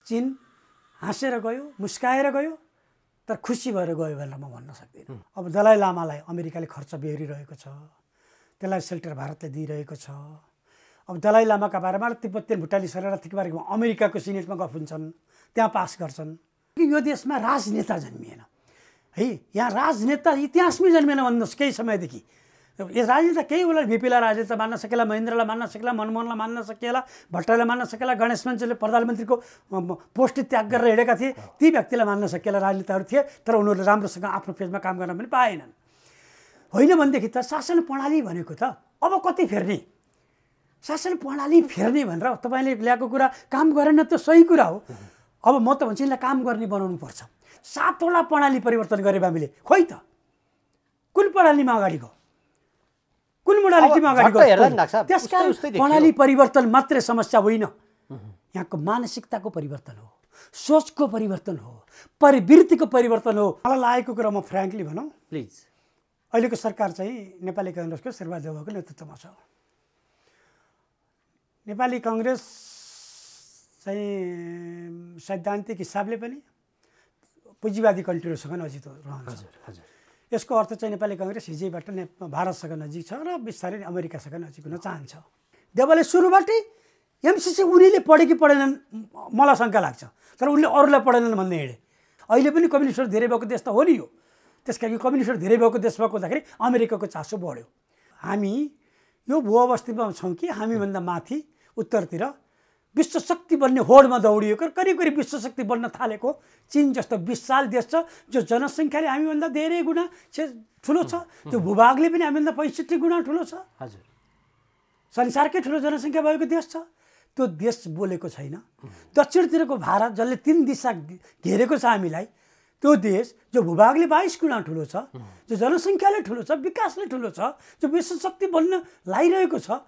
चीन हाँसेर गयो, मुस्काएर गयो, तर खुसी भएर गयो भनेर म भन्न सक्दिनँ। अब दलाई लामालाई अमेरिकाले खर्च बेहोरिरहेको छ, त्यसलाई सेल्टर भारतले दिइरहेको छ। अब दलाई लामाका बारेमा तिब्बतीय भुटानी शरणार्थीको बारेमा अमेरिकाको सिनेटमा गफ हुन्छन्, त्यहाँ पास गर्छन्। यो देशमा राजनेता जन्मिएन है, यहाँ राजनेता इतिहासमै जन्मिएन भन्नुहोस् केही समयदेखि। यो राजनेता केही बेला भिपीलाई राजनेता मान्न सकेला, महेन्द्रलाई मान्न सकेला, मनमोहनलाई मान्न सकेला, भट्टराईलाई मान्न सकेला, गणेश मान्छेले प्रधानमन्त्रीको पोस्ट त्याग गरेर हिँडेका थिए, ती व्यक्तिलाई मान्न सकेला राजनेताहरू थिए, तर उनीहरूले राम्रोसँग आफ्नो पेजमा काम गर्न पनि पाएनन्। होइन भनेदेखि त शासन प्रणाली भनेको त अब कति फेर्ने, शासन प्रणाली फेर्ने भनेर तपाईँले ल्याएको कुरा काम गरेन त सही कुरा हो। अब म त भन्छु यसलाई काम गर्ने बनाउनु पर्छ। 7वटा प्रणाली परिवर्तन गरे हामीले, खोइ त कुन प्रणालीमा अगाडि गयो, कुन मोडालिटीमा अगाडि गयो? त्यसकारण प्रणाली परिवर्तन मात्रै समस्या होइन, यहाँको मानसिकताको परिवर्तन हो, सोचको परिवर्तन हो, प्रवृत्तिको परिवर्तन हो। मलाई लागेको कुरा म फ्र्याङ्कली भनौँ प्लिज, अहिलेको सरकार चाहिँ नेपाली काङ्ग्रेसको शेरबहादुर देउवाको नेतृत्वमा छ। नेपाली काङ्ग्रेस चाहिँ सैद्धान्तिक हिसाबले पनि पुँजीवादी कन्ट्रीहरूसँग नजिक रहन्छ। यसको अर्थ चाहिँ नेपाली काङ्ग्रेस हिजैबाट भारतसँग नजिक छ र बिस्तारै अमेरिकासँग नजिक हुन चाहन्छ। देउवाले सुरुबाटै एमसिसी उनीले पढे कि पढेनन् मलाई शङ्का लाग्छ, तर उनले अरूलाई पढेनन् भन्दै हिँडे। अहिले पनि कम्युनिस्टहरू धेरै भएको देश त हो नि यो, त्यस कारण कम्युनिस्टहरू धेरै भएको देश भएको हुँदाखेरि अमेरिकाको चासो बढ्यो। हामी यो भूअवस्थीमा छौँ कि हामीभन्दा माथि उत्तरतिर विश्वशक्ति बन्ने होडमा दौडिएको, करिब करिब विश्वशक्ति बन्न थालेको चीन जस्तो विशाल देश छ, जो जनसङ्ख्याले हामीभन्दा धेरै गुणा ठुलो छ, त्यो भूभागले पनि हामीभन्दा 65 गुणा ठुलो छ। हजुर, संसारकै ठुलो जनसङ्ख्या भएको देश छ। त्यो देश बोलेको छैन। दक्षिणतिरको भारत जसले 3 दिशा घेरेको छ हामीलाई, त्यो देश जो भूभागले 22 गुणा ठुलो छ, जो जनसङ्ख्याले ठुलो छ, विकासले ठुलो छ, जो विश्वशक्ति बन्न लागिरहेको छ,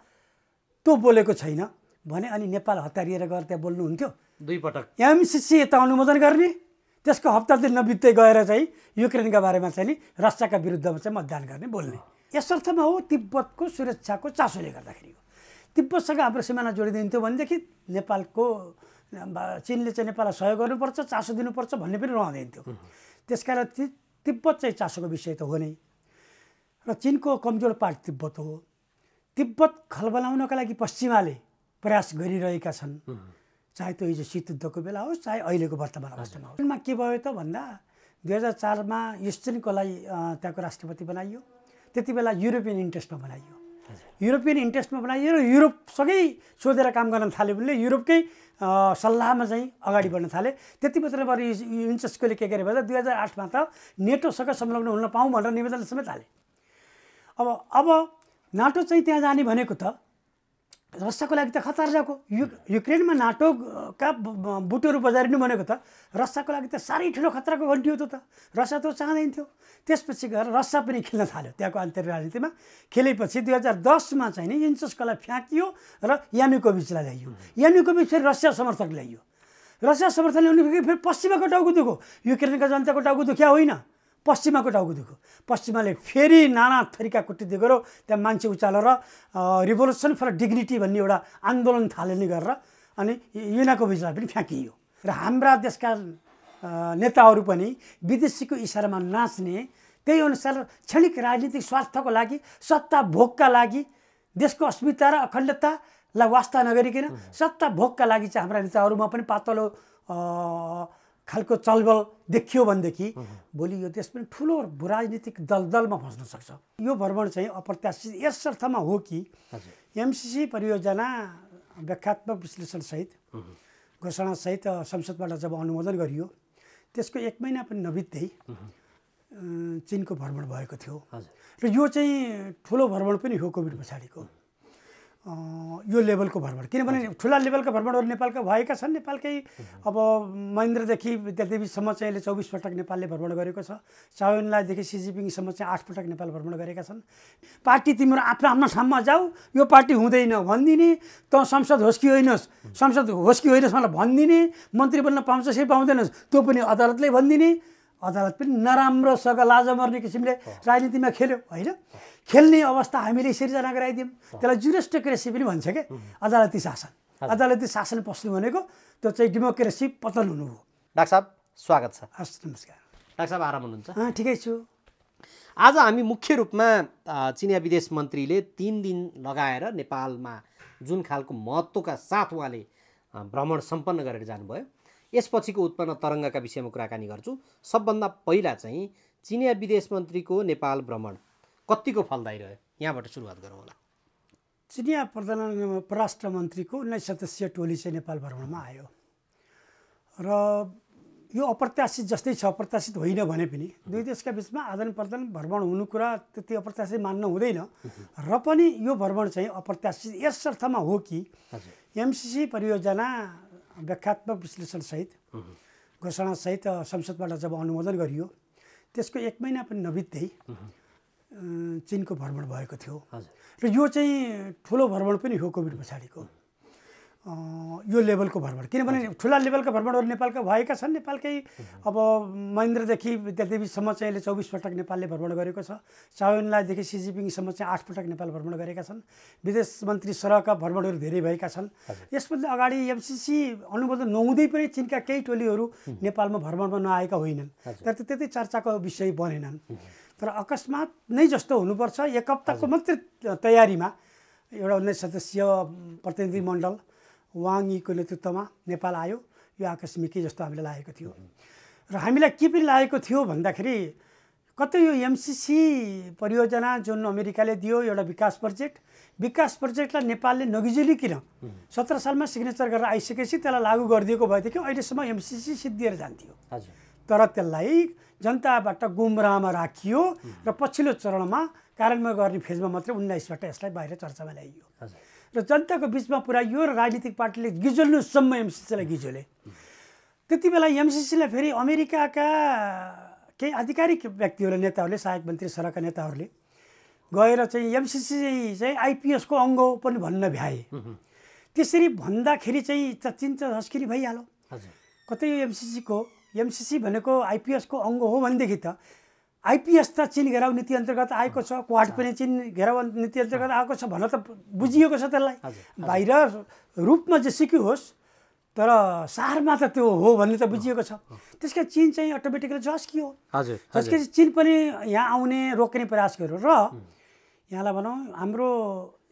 त्यो बोलेको छैन भने अनि नेपाल हतारिएर गएर त्यहाँ बोल्नुहुन्थ्यो? 2 पटक एमसिसी यता अनुमोदन गर्ने, त्यसको हप्ता दिन नबित्दै गएर चाहिँ युक्रेनका बारेमा चाहिँ नि रसियाका विरुद्धमा चाहिँ मतदान गर्ने बोल्ने। यसर्थमा हो तिब्बतको सुरक्षाको चासोले गर्दाखेरि हो। तिब्बतसँग हाम्रो सिमाना जोडिदिन्थ्यो भनेदेखि नेपालको चीनले चाहिँ नेपाललाई सहयोग गर्नुपर्छ, चासो दिनुपर्छ भन्ने पनि रहँदैन्थ्यो। त्यसकारण तिब्बत चाहिँ चासोको विषय त हो नै, र चीनको कमजोर पार्ट तिब्बत हो। तिब्बत खलबलाउनका लागि पश्चिमाले प्रयास गरिरहेका छन्, चाहे त्यो हिजो शीतयुद्धको बेला होस्, चाहे अहिलेको वर्तमान अवस्थामा होस्। के भयो त भन्दा 2004 मा युस्टिनकोलाई त्यहाँको राष्ट्रपति बनाइयो। त्यति बेला युरोपियन इन्ट्रेस्टमा बनाइयो। युरोपियन इन्ट्रेस्टमा बनाइयो र युरोपसँगै सोधेर काम गर्न थाल्यो भने युरोपकै सल्लाहमा चाहिँ अगाडि बढ्न थाले। त्यति मात्रमा युनेस्कोले के गरे भन्दा 2008 मा त नेटोसँग संलग्न हुन पाऊँ भनेर निवेदन समेत हाले। अब नाटो चाहिँ त्यहाँ जाने भनेको त रसियाको लागि त खतरनाक हो। युक्रेनमा नाटोका बुटहरू बजारिनु भनेको त रसियाको लागि त साह्रै ठुलो खतराको घन्टी हो त। रसिया त चाहँदैन थियो। त्यसपछि गएर रसिया पनि खेल्न थाल्यो त्यहाँको आन्तरिक राजनीतिमा। खेलेपछि 2010 मा चाहिँ नि युनेस्कोलाई फ्याँकियो र यानुकोभिचलाई ल्याइयो। यानुकोभिच फेरि रसिया समर्थक ल्याइयो। रसिया समर्थन ल्याउनु फेरि पश्चिमाको टाउको दुख्यो। युक्रेनका जनताको टाउको दुख्या होइन, पश्चिमाको टाउको दुख्यो। पश्चिमाले फेरि नाना थरीका कुटनीति गर्यो, त्यहाँ मान्छे उचालेर रिभोल्युसन फर डिग्निटी भन्ने एउटा आन्दोलन थालनी गरेर अनि यानुकोभिचलाई पनि फ्याँकियो। र हाम्रा देशका नेताहरू पनि विदेशीको इसारामा नाच्ने, त्यही अनुसार क्षणिक राजनीतिक स्वार्थको लागि, सत्ता भोगका लागि, देशको अस्मिता र अखण्डतालाई वास्ता नगरिकन सत्ता भोगका लागि चाहिँ हाम्रा नेताहरूमा पनि पातलो खालको चलबल देखियो भनेदेखि भोलि यो देश पनि ठुलो राजनीतिक दलदलमा फस्न सक्छ। यो भ्रमण चाहिँ अप्रत्याशित यस अर्थमा हो कि एमसिसी परियोजना व्याख्यात्मक विश्लेषणसहित घोषणासहित संसदबाट जब अनुमोदन गरियो, त्यसको 1 महिना पनि नबित्दै चीनको भ्रमण भएको थियो। र यो चाहिँ ठुलो भ्रमण पनि हो कोभिड पछाडिको यो लेभलको भ्रमण। किनभने ठुला लेभलका भ्रमणहरू नेपालका भएका छन्। नेपालकै अब महेन्द्रदेखि विद्यादेवीसम्म चाहिँ 24 पटक नेपालले भ्रमण गरेको छ। चाउनलादेखि सिजिपिङसम्म चाहिँ 8 पटक नेपाल भ्रमण गरेका छन्। पार्टी तिम्रो आफ्नो आफ्नो ठाउँमा जाऊ, यो पार्टी हुँदैन भनिदिने, त संसद होस् कि होइनस्, संसद होस् कि होइनस् मलाई भनिदिने, मन्त्री बन्न पाउँछ कि पाउँदैनस् त्यो पनि अदालतले भनिदिने। अदालत पनि नराम्रोसँग लाज मर्ने किसिमले राजनीतिमा खेल्यो होइन। खेल्ने अवस्था हामीले सिर्जना गराइदियौँ। त्यसलाई जुरिस्टिक्रेसी पनि भन्छ क्या, अदालती शासन। अदालती शासन पस्नु भनेको त्यो चाहिँ डेमोक्रेसी पतन हुनु हो। डाक्टर साहब स्वागत छ। हस्, नमस्कार। डाक्टर साहब आराम हुनुहुन्छ? ठिकै छु। आज हामी मुख्य रूपमा चिनिया विदेश मन्त्रीले 3 दिन लगाएर नेपालमा जुन खालको महत्त्वका साथ उहाँले भ्रमण सम्पन्न गरेर जानुभयो, यसपछिको उत्पन्न तरङ्गका विषयमा कुराकानी गर्छु। सबभन्दा पहिला चाहिँ चिनिया विदेश मन्त्रीको नेपाल भ्रमण कतिको फलदायी रह्यो, यहाँबाट सुरुवात गरौँ होला। चिनिया परराष्ट्र मन्त्रीको 19 सदस्यीय टोली चाहिँ नेपाल भ्रमणमा आयो र यो अप्रत्याशित जस्तै छ, अप्रत्याशित होइन भने पनि दुई देशका बिचमा आदान प्रदान भ्रमण हुनु कुरा त्यति अप्रत्याशित मान्न हुँदैन र पनि यो भ्रमण चाहिँ अप्रत्याशित यस अर्थमा हो कि एमसिसी परियोजना व्याख्यात्मक विश्लेषणसहित घोषणासहित संसदबाट जब अनुमोदन गरियो त्यसको 1 महिना पनि नबित्दै चीनको भ्रमण भएको थियो र यो चाहिँ ठुलो भ्रमण पनि हो कोभिड पछाडिको यो लेभलको भ्रमण। किनभने ठुला लेभलका भ्रमणहरू नेपालका भएका छन्। नेपालकै अब महेन्द्रदेखि विद्यादेवीसम्म चाहिँ 24 पटक नेपालले भ्रमण गरेको छ। चाउनलादेखि सी जिनपिङसम्म चाहिँ 8 पटक नेपाल भ्रमण गरेका छन्। विदेश मन्त्री सरहका भ्रमणहरू धेरै भएका छन्। यसभन्दा अगाडि एमसिसी अनुमोदन नहुँदै पनि चीनका केही टोलीहरू नेपालमा भ्रमणमा नआएका होइनन्, तर त्यति चर्चाको विषय बनेनन्। तर अकस्मात नै जस्तो हुनुपर्छ, 1 हप्ताको मात्रै तयारीमा एउटा 19 सदस्यीय प्रतिनिधि मण्डल वाङ यीको नेतृत्वमा नेपाल आयो। यो आकस्मिकै जस्तो हामीलाई लागेको थियो र हामीलाई के पनि लागेको थियो भन्दाखेरि कतै यो एमसिसी परियोजना जुन अमेरिकाले दियो एउटा विकास प्रोजेक्टलाई नेपालले नगिजुलिकन 17 सालमा सिग्नेचर गरेर आइसकेपछि त्यसलाई लागू गरिदिएको भएदेखि अहिलेसम्म एमसिसी सिद्धिएर जान्थ्यो। तर त्यसलाई जनताबाट गुमराहमा राखियो र पछिल्लो चरणमा कार्यान्वयन गर्ने फेजमा मात्रै 19बाट यसलाई बाहिर चर्चामा ल्याइयो र जनताको बिचमा पुर्याइयो र राजनीतिक पार्टीले गिजोल्नुसम्म एमसिसीलाई गिजोले। त्यति बेला एमसिसीलाई फेरि अमेरिकाका केही आधिकारिक व्यक्तिहरूले, नेताहरूले, सहायक मन्त्री सरका नेताहरूले गएर चाहिँ एमसिसी चाहिँ आइपिएसको अङ्ग हो पनि भन्न भ्याए। त्यसरी भन्दाखेरि चाहिँ चिन त हस्किरी भइहाल्यो। कतै एमसिसी भनेको आइपिएसको अङ्ग हो भनेदेखि त आइपिएस त चीन घेराउ नीति अन्तर्गत आएको छ, क्वाड पनि चीन घेराउ नीति अन्तर्गत आएको छ भनेर त बुझिएको छ। त्यसलाई बाहिर रूपमा जेसुकै होस् तर सारमा त त्यो हो भन्ने त बुझिएको छ। त्यसका चीन चाहिँ अटोमेटिकली झस्कियो। त्यसपछि चीन पनि यहाँ आउने रोक्ने प्रयास गर्यो र यहाँलाई भनौँ हाम्रो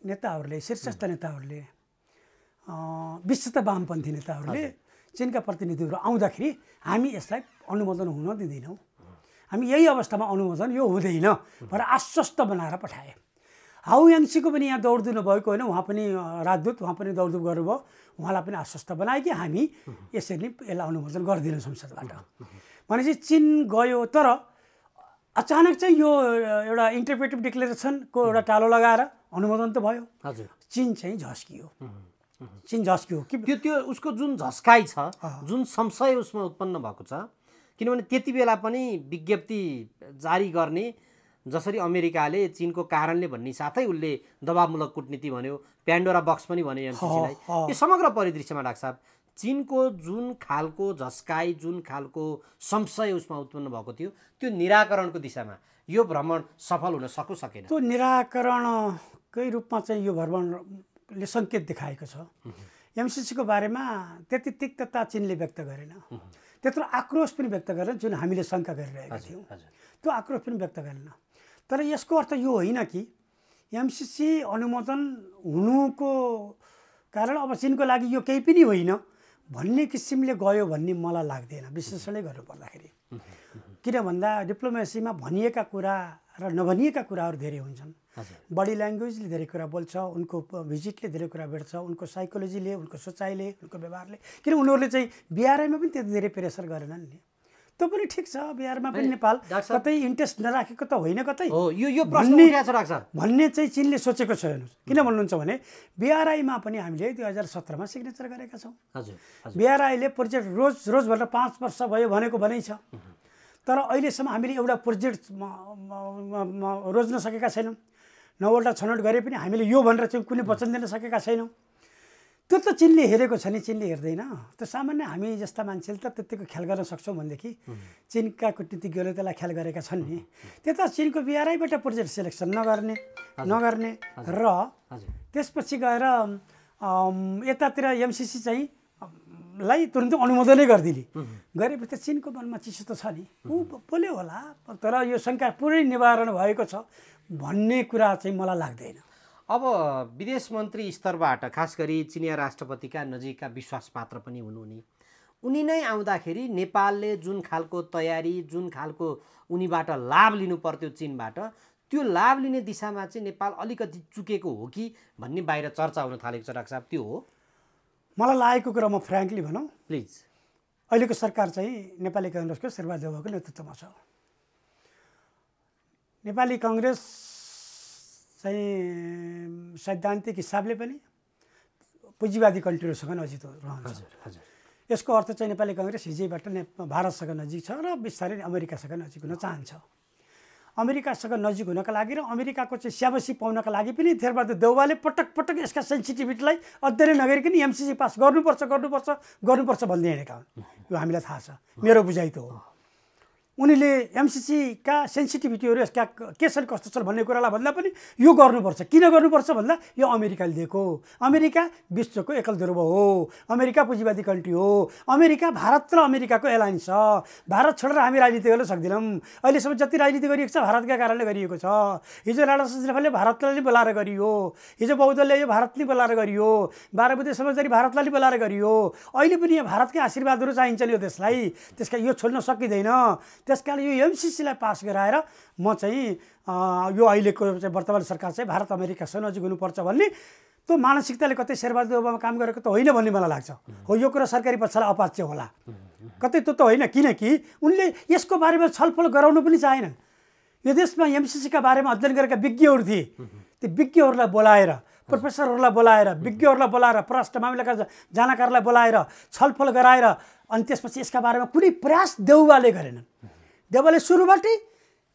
नेताहरूले, शीर्षस्थ नेताहरूले, विशेषतः वामपन्थी नेताहरूले चीनका प्रतिनिधिहरू आउँदाखेरि हामी यसलाई अनुमोदन हुन दिँदैनौँ, हामी यही अवस्थामा अनुमोदन यो हुँदैन भनेर आश्वस्त बनाएर पठाए। हाउ याङसीको पनि यहाँ दौडधुप भएको होइन, उहाँ पनि राजदूत, उहाँ पनि दौडधुप गर्नुभयो। उहाँलाई पनि आश्वस्त बनाए कि हामी यसरी यसलाई अनुमोदन गर्दैनौँ संसदबाट भनेपछि चीन गयो। तर अचानक चाहिँ यो एउटा इन्टरप्रेटिभ डिक्लेरेसनको एउटा टालो लगाएर अनुमोदन त भयो। चीन चाहिँ झस्कियो। कि त्यो उसको जुन झस्काइ छ, जुन संशय उसमा उत्पन्न भएको छ, किनभने त्यति बेला पनि विज्ञप्ति जारी गर्ने जसरी अमेरिकाले चीनको कारणले भन्ने साथै उसले दबावमूलक कूटनीति भन्यो, प्यान्डोरा बक्स पनि भन्यो एमसिसीलाई। यो समग्र परिदृश्यमा डाक्टर साहब चीनको जुन खालको झस्काइ, जुन खालको संशय उसमा उत्पन्न भएको थियो, त्यो निराकरणको दिशामा यो भ्रमण सफल हुन सकेन। त्यो निराकरणकै रूपमा चाहिँ यो भ्रमणले सङ्केत देखाएको छ। एमसिसीको बारेमा त्यति तिक्तता चीनले व्यक्त गरेन, त्यत्रो आक्रोश पनि व्यक्त गरेन जुन हामीले शङ्का गरिरहेका थियौँ। त्यो आक्रोश पनि व्यक्त गरेन। तर यसको अर्थ यो होइन कि एमसिसी अनुमोदन हुनुको कारण अब चीनको लागि यो केही पनि होइन भन्ने किसिमले गयो भन्ने मलाई लाग्दैन, विश्लेषणै गर्नुपर्दाखेरि। किन भन्दा डिप्लोमेसीमा भनिएका कुरा र नभनिएका कुराहरू धेरै हुन्छन्। बडी ल्याङ्ग्वेजले धेरै कुरा बोल्छ, उनको भिजिटले धेरै कुरा भेट्छ, उनको साइकोलोजीले, उनको सोचाइले, उनको व्यवहारले। किन उनीहरूले चाहिँ बिआरआईमा पनि त्यति धेरै प्रेसर गरेनन् नि। त्यो पनि ठिक छ, बिहारमा पनि नेपाल कतै इन्ट्रेस्ट नराखेको त होइन कतै भन्ने चाहिँ चीनले सोचेको छ। हेर्नुहोस् किन भन्नुहुन्छ भने बिआरआईमा पनि हामीले 2017मा सिग्नेचर गरेका छौँ। बिआरआईले प्रोजेक्ट रोज भनेर 5 वर्ष भयो भनेको भनै छ, तर अहिलेसम्म हामीले एउटा प्रोजेक्ट रोज्न सकेका छैनौँ। 9वटा छनौट गरे पनि हामीले यो भनेर चाहिँ कुनै वचन दिन सकेका छैनौँ। त्यो त चीनले हेरेको छ नि, चीनले हेर्दैन। त्यो सामान्य हामी जस्ता मान्छेले त त्यतिको ख्याल गर्न सक्छौँ भनेदेखि चीनका कूटनीतिज्ञहरूले त्यसलाई ख्याल गरेका छन् नि। त्यता चीनको बिआरआईबाट प्रोजेक्ट सेलेक्सन नगर्ने र त्यसपछि गएर यतातिर एमसिसी चाहिँ लाई तुरुन्तै अनुमोदनै गरिदिने गरेपछि चीनको मनमा चिसो त छ नि ऊ बोल्यो होला तर यो शङ्का पुरै निवारण भएको छ भन्ने कुरा चाहिँ मलाई लाग्दैन। अब विदेश मन्त्री स्तरबाट खास गरी चिनिया राष्ट्रपतिका नजिकका विश्वासपात्र पनि हुनुहुने उनी नै आउँदाखेरि नेपालले जुन खालको तयारी जुन खालको उनीबाट लाभ लिनु पर्थ्यो चीनबाट त्यो लाभ लिने दिशामा चाहिँ नेपाल अलिकति चुकेको हो कि भन्ने बाहिर चर्चा हुन थालेको छ डाक्टर साहब, त्यो हो? मलाई लागेको कुरा म फ्र्याङ्कली भनौँ, प्लिज। अहिलेको सरकार चाहिँ नेपाली काङ्ग्रेसको शेरबहादुर देउवाको नेतृत्वमा छ। नेपाली काङ्ग्रेस चाहिँ सैद्धान्तिक हिसाबले पनि पुँजीवादी कन्ट्रीहरूसँग नजिक रहन्छ। यसको अर्थ चाहिँ नेपाली काङ्ग्रेस हिजैबाट भारतसँग नजिक छ र बिस्तारै अमेरिकासँग नजिक हुन चाहन्छ। अमेरिकासँग नजिक हुनका लागि र अमेरिकाको चाहिँ स्याबासी पाउनका लागि पनि शेरबहादुर देउवाले पटक पटक यसका सेन्सिटिभिटीलाई अध्ययन नगरिकन एमसिसी पास गर्नुपर्छ भन्दै हिँडेका हुन्। यो हामीलाई थाहा छ, मेरो बुझाइ त हो। उनीले एमसिसीका सेन्सिटिभिटीहरू यसका के छन् कस्तो छन् भन्ने कुरालाई भन्दा पनि यो गर्नुपर्छ। किन गर्नुपर्छ भन्दा यो अमेरिकाले दिएको, अमेरिका विश्वको एकल ध्रुव हो, अमेरिका पुँजीवादी कन्ट्री हो, अमेरिका भारत र अमेरिकाको एलायन्स छ। भारत छोडेर हामी राजनीति गर्न सक्दैनौँ। अहिलेसम्म जति राजनीति गरिएको छ भारतका कारणले गरिएको छ। हिजो राणा सञ्जयले भारतलाई बोलाएर गरियो, हिजो बौद्धले यो भारतले बोलाएर गरियो, 12 बुद्धे समझदारी भारतलाई बोलाएर गरियो। अहिले पनि यहाँ भारतकै आशीर्वादहरू चाहिन्छन् यो देशलाई, त्यसका यो छोड्न सकिँदैन। त्यसकारण यो एमसिसीलाई पास गराएर म चाहिँ यो अहिलेको चाहिँ वर्तमान सरकार चाहिँ भारत अमेरिकासँग नजिक हुनुपर्छ भन्ने त्यो मानसिकताले कतै शेरबहादुर देउवामा काम गरेको त होइन भन्ने मलाई लाग्छ। हो, यो कुरा सरकारी पक्षलाई अपाच्य होला, कतै त्यो त होइन। किनकि उनले यसको बारेमा छलफल गराउनु पनि चाहेनन्। यो देशमा एमसिसीका बारेमा अध्ययन गरेका विज्ञहरू थिए, ती विज्ञहरूलाई बोलाएर, प्रोफेसरहरूलाई बोलाएर, विज्ञहरूलाई बोलाएर, परराष्ट्र मामिलाका जानकारलाई बोलाएर छलफल गराएर अनि त्यसपछि यसका बारेमा कुनै प्रयास देउवाले गरेनन्। देउवाले सुरुबाटै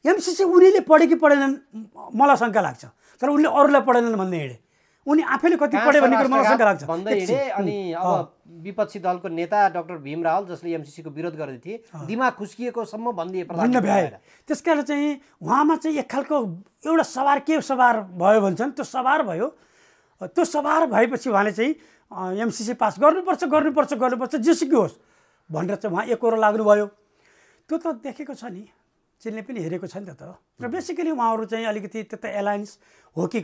एमसिसी उनीले पढे कि पढेनन् मलाई शङ्का लाग्छ, तर उनले अरूलाई पढेनन् भन्ने हिँडे। उनी आफैले कति पढे भन्ने कुरा मलाई शङ्का लाग्छ भन्दै हिँडे। अनि अब विपक्षी दलको नेता डाक्टर भीम रावल जसले एमसिसीको विरोध गर्दै थिए दिमाग खुस्किएकोसम्म भनिदिए भन्न भ्याए। त्यसकारण चाहिँ उहाँमा चाहिँ एक खालको एउटा सवार के सवार भयो भन्छन्, त्यो सवार भयो। त्यो सवार भएपछि उहाँले चाहिँ एमसिसी पास गर्नुपर्छ जेसुकै होस् भनेर चाहिँ उहाँ एकहोरो लाग्नुभयो। त्यो त देखेको छ नि, चिनले पनि हेरेको छ नि त। र बेसिकली उहाँहरू चाहिँ अलिकति त्यता एलायन्स हो कि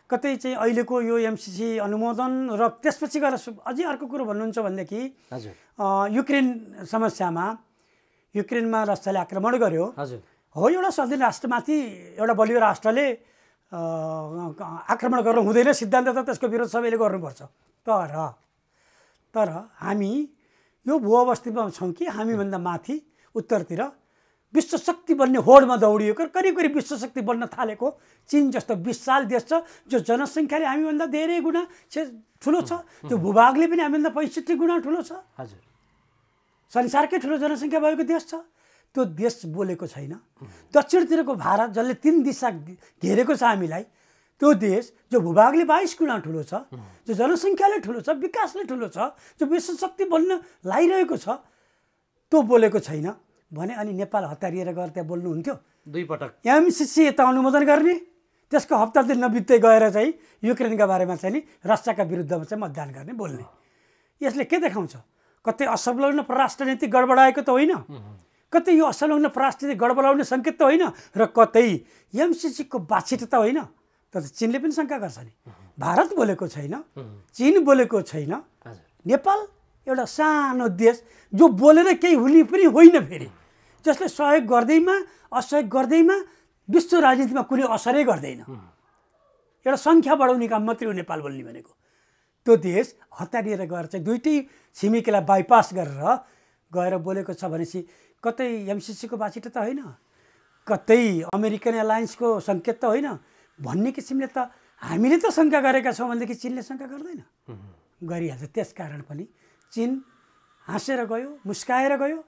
कतै चाहिँ अहिलेको यो एमसिसी अनुमोदन र त्यसपछि गएर अझै अर्को कुरो भन्नुहुन्छ भनेदेखि युक्रेन समस्यामा युक्रेनमा रसियाले आक्रमण गर्यो। हो, एउटा स्वाधीन राष्ट्रमाथि एउटा बलियो राष्ट्रले आक्रमण गर्न हुँदैन, सिद्धान्त त त्यसको विरोध सबैले गर्नुपर्छ। तर हामी यो भूअवस्थीमा छौँ कि हामीभन्दा माथि उत्तरतिर विश्वशक्ति बन्ने होडमा दौडिएको करिब विश्वशक्ति बन्न थालेको चीन जस्तो विशाल देश छ, जो जनसङ्ख्याले हामीभन्दा धेरै गुणा ठुलो छ, जो भूभागले पनि हामीभन्दा 65 गुणा ठुलो छ। संसारकै ठुलो जनसङ्ख्या भएको देश छ। त्यो देश बोलेको छैन। दक्षिणतिरको भारत जसले 3 दिशा घेरेको छ हामीलाई, त्यो देश जो भूभागले 22 गुणा ठुलो छ, जो जनसङ्ख्याले ठुलो छ, विकासले ठुलो छ, जो विश्वशक्ति बन्न लागिरहेको छ, त्यो बोलेको छैन भने अनि नेपाल हतारिएर गएर त्यहाँ बोल्नुहुन्थ्यो? 2 पटक एमसिसी यता अनुमोदन गर्ने, त्यसको हप्ता दिन नबित्दै गएर चाहिँ युक्रेनका बारेमा चाहिँ नि रसियाका विरुद्धमा चाहिँ मतदान गर्ने बोल्ने। यसले के देखाउँछ? कतै असंलग्न परराष्ट्र नीति गडबडाएको त होइन, कतै यो असंलग्न परराष्ट्र नीति गडबडाउने सङ्केत त होइन, र कतै एमसिसीको बाछिट त होइन। तर चीनले पनि शङ्का गर्छ नि, भारत बोलेको छैन, चीन बोलेको छैन, नेपाल एउटा सानो देश जो बोलेर केही हुने पनि होइन, फेरि जसले सहयोग गर्दैमा असहयोग गर्दैमा विश्व राजनीतिमा कुनै असरै गर्दैन। एउटा सङ्ख्या बढाउने काम मात्रै हो नेपाल बोल्ने भनेको। त्यो देश हतारिएर गएर चाहिँ दुईटै छिमेकीलाई बाइपास गएर बोलेको छ भनेपछि कतै एमसिसीको बाछिटो त होइन, कतै अमेरिकन एलायन्सको सङ्केत त होइन भन्ने किसिमले त हामीले त शङ्का गरेका छौँ भनेदेखि चीनले शङ्का गर्दैन, गरिहाल्छ। त्यसकारण पनि चीन हाँसेर गयो, मुस्काएर गयो,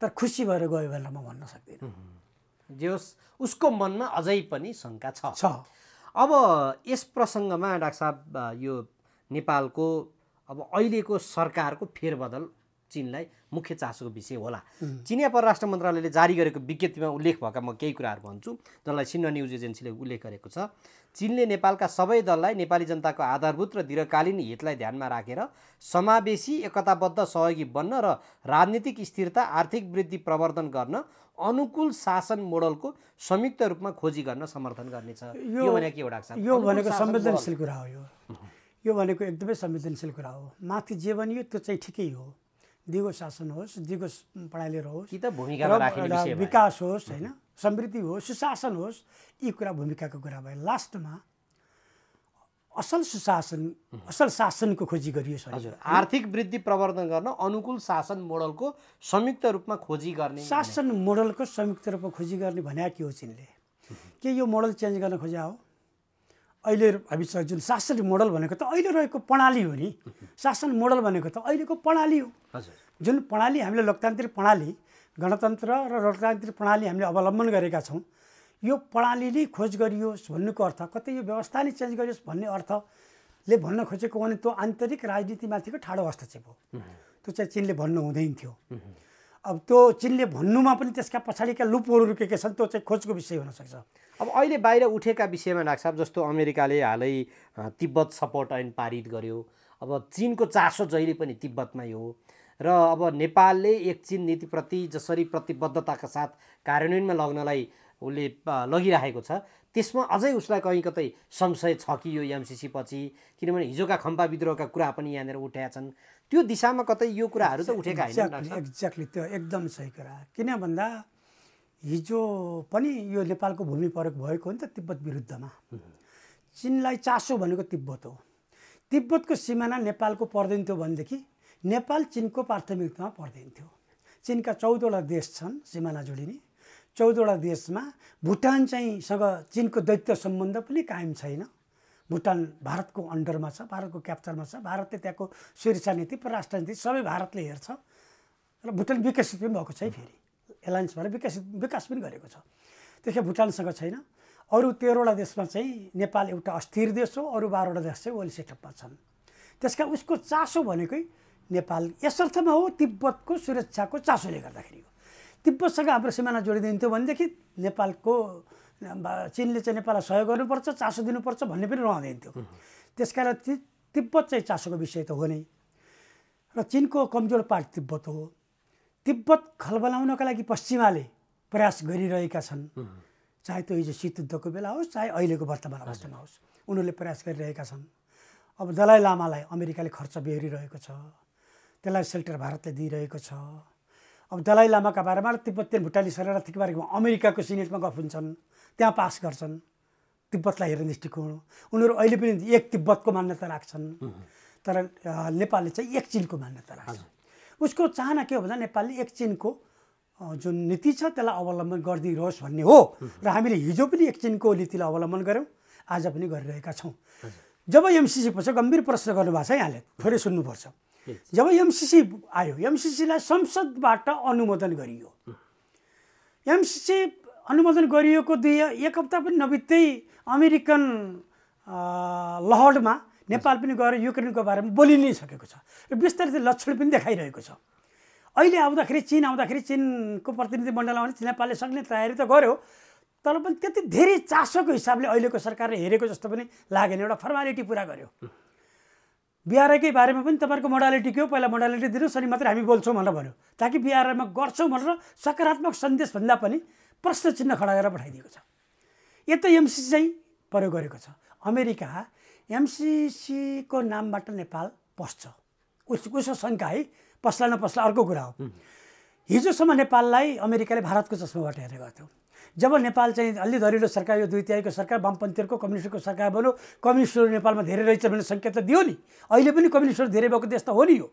तर खुसी भएर गयो भनेर म भन्न सक्दिनँ। जे होस्, उसको मनमा अझै पनि शङ्का छ। अब यस प्रसङ्गमा डाक्टर साहब, यो नेपालको अब अहिलेको सरकारको फेरबदल चीनलाई मुख्य चासोको विषय होला। चिनिया परराष्ट्र मन्त्रालयले जारी गरेको विज्ञप्तिमा उल्लेख भएका म केही कुराहरू भन्छु, जसलाई सिन्हा न्युज एजेन्सीले उल्लेख गरेको छ। चीनले नेपालका सबै दललाई नेपाली जनताको आधारभूत र दीर्घकालीन हितलाई ध्यानमा राखेर समावेशी एकताबद्ध सहयोगी बन्न र राजनीतिक स्थिरता, आर्थिक वृद्धि प्रवर्धन गर्न अनुकूल शासन मोडलको संयुक्त रूपमा खोजी गर्न समर्थन गर्नेछ। यो भनेको के हो डाक्टर साहब? यो भनेको संवेदनशील कुरा हो। यो भनेको एकदमै संवेदनशील कुरा हो। माथि जे भनियो त्यो चाहिँ ठिकै हो। दिगो शासन होस्, दिगो प्रणाली रहोस्, कि त भूमिकामा राख्ने विषय विकास होस्, होइन, समृद्धि होस्, सुशासन होस्, यी कुरा भूमिकाको कुरा भयो। लास्टमा असल सुशासन, असल शासनको खोजी गरियोस्। हजुर, आर्थिक वृद्धि प्रवर्धन गर्न अनुकूल शासन मोडलको संयुक्त रूपमा खोजी गर्ने। शासन मोडलको संयुक्त रूपमा खोजी गर्ने भने के हो चिनले? के यो मोडल चेन्ज गर्न खोज्या हो? अहिले हामीसँग जुन शासन मोडल भनेको त अहिले रहेको प्रणाली हो नि। शासन मोडल भनेको त अहिलेको प्रणाली हो। जुन प्रणाली हामीले लोकतान्त्रिक प्रणाली, गणतन्त्र र लोकतान्त्रिक प्रणाली हामीले अवलम्बन गरेका छौँ, यो प्रणालीले खोज गरियोस् भन्नुको अर्थ कतै यो व्यवस्था नै चेन्ज गरियोस् भन्ने अर्थले भन्न खोजेको भने त्यो आन्तरिक राजनीतिमाथिको ठाडो हस्तक्षेप हो। त्यो चाहिँ चिनले भन्नु हुँदैन थियो। अब त्यो चिनले भन्नुमा पनि त्यसका पछाडिका लुपहरू के छन् त्यो चाहिँ खोजको विषय हुनसक्छ। अब अहिले बाहिर उठेका विषयमा डाक्टर साहब, जस्तो अमेरिकाले हालै तिब्बत सपोर्ट ऐन पारित गर्यो। अब चिनको चासो जहिले पनि तिब्बतमै हो र अब नेपालले एक चिन नीतिप्रति जसरी प्रतिबद्धताका साथ कार्यान्वयनमा लग्नलाई उसले लगिरहेको छ, त्यसमा अझै उसलाई कहीँ कतै संशय छ कि यो एमसिसी पछि, किनभने हिजोका खम्पा विद्रोहका कुरा पनि यहाँनिर उठेका छन्, त्यो दिशामा कतै यो कुराहरू त उठेका होइन? एक्ज्याक्टली, त्यो एकदम सही कुरा। किन भन्दा हिजो पनि यो नेपालको भूमि प्रयोग भएको हो नि त तिब्बत विरुद्धमा। चिनलाई चासो भनेको तिब्बत हो। तिब्बतको सिमाना नेपालको पर्दैन थियो भनेदेखि नेपाल चिनको प्राथमिकतामा पर्दैन थियो। चिनका 14वटा देश छन् सिमाना जोडिने। 14वटा देशमा भुटान चाहिँ सँग चिनको दैत्य सम्बन्ध पनि कायम छैन। भुटान भारतको अन्डरमा छ, भारतको क्याप्चरमा छ। भारतले त्यहाँको सुरक्षा नीति, परराष्ट्र नीति सबै भारतले हेर्छ र भुटान विकसित पनि भएको छ। फेरि एलायन्स भएर विकास पनि गरेको छ। त्यसैले भुटानसँग छैन। अरू 13वटा देशमा चाहिँ नेपाल एउटा अस्थिर देश हो, अरू 12वटा देश चाहिँ वेल सेटअपमा छन्। त्यसका उसको चासो भनेकै नेपाल यसर्थमा हो, तिब्बतको सुरक्षाको चासोले गर्दाखेरि हो। तिब्बतसँग हाम्रो सिमाना जोडिदिन्थ्यो भनेदेखि नेपालको चिनले चाहिँ नेपाललाई सहयोग गर्नुपर्छ, चासो दिनुपर्छ भन्ने पनि रहँदैन थियो। त्यसकारण तिब्बत चाहिँ चासोको विषय त हो नै र चिनको कमजोर पार्ट तिब्बत हो। तिब्बत खलबलाउनका लागि पश्चिमाले प्रयास गरिरहेका छन्, चाहे त्यो हिजो शीत युद्धको बेला होस्, चाहे अहिलेको वर्तमान अवस्थामा होस्, उनीहरूले प्रयास गरिरहेका छन्। अब दलाई लामालाई अमेरिकाले खर्च बेहोरिरहेको छ, त्यसलाई सेल्टर भारतले दिइरहेको छ। अब दलाई लामाका बारेमा तिब्बतीय भुटानी शरणार्थीको बारेमा अमेरिकाको सिनेटमा गफ हुन्छन्, त्यहाँ पास गर्छन् तिब्बतलाई हेर्ने दृष्टिकोण। उनीहरू अहिले पनि एक तिब्बतको मान्यता राख्छन्, तर नेपालले चाहिँ एक चिनको मान्यता राख्छ। उसको चाहना के हो भन्दा नेपालले एक चिनको जुन नीति छ त्यसलाई अवलम्बन गरिदिनुहोस् भन्ने हो र हामीले हिजो पनि एक चिनको नीतिलाई अवलम्बन गऱ्यौँ, आज पनि गरिरहेका छौँ। जब एमसिसी पछि गम्भीर प्रश्न गर्नुभएको छ यहाँले, थोरै सुन्नुपर्छ। जब एमसिसी आयो, एमसिसीलाई संसदबाट अनुमोदन गरियो। एमसिसी अनुमोदन गरिएको एक हप्ता पनि नबित्दै अमेरिकन लहरमा नेपाल पनि गएर युक्रेनको बारेमा बोलि नै सकेको छ र बिस्तारै लक्षण पनि देखाइरहेको छ। अहिले आउँदाखेरि चिन आउँदाखेरि चिनको प्रतिनिधिमण्डल आउने नेपालले सक्ने तयारी त गर्यो, तर पनि त्यति धेरै चासोको हिसाबले अहिलेको सरकारले हेरेको जस्तो पनि लागेन। एउटा फर्मालिटी पुरा गर्यो। बिआरआईकै बारेमा पनि तपाईँहरूको मोडालिटी के हो, पहिला मोडालिटी दिनुहोस् अनि मात्रै हामी बोल्छौँ भनेर भन्यो, ताकि बिआरआईमा गर्छौँ भनेर सकारात्मक सन्देश भन्दा पनि प्रश्न चिन्ह खडा गरेर पठाइदिएको छ। यता एमसिसी चाहिँ प्रयोग गरेको छ। अमेरिका एमसिसीको नामबाट नेपाल पस्छ, उसको शङ्का है, पस्ला नपस्ला अर्को कुरा हो। हिजोसम्म नेपाललाई अमेरिकाले भारतको चस्माबाट हेर्ने गर्थ्यो। जब नेपाल चाहिँ अलि दरिलो सरकार, यो 2/3 सरकार वामपन्थीहरूको कम्युनिस्टको सरकार बन्यो, कम्युनिस्टहरू नेपालमा धेरै रहेछ भन्ने सङ्केत त दियो नि। अहिले पनि कम्युनिस्टहरू धेरै भएको देश त हो नि यो।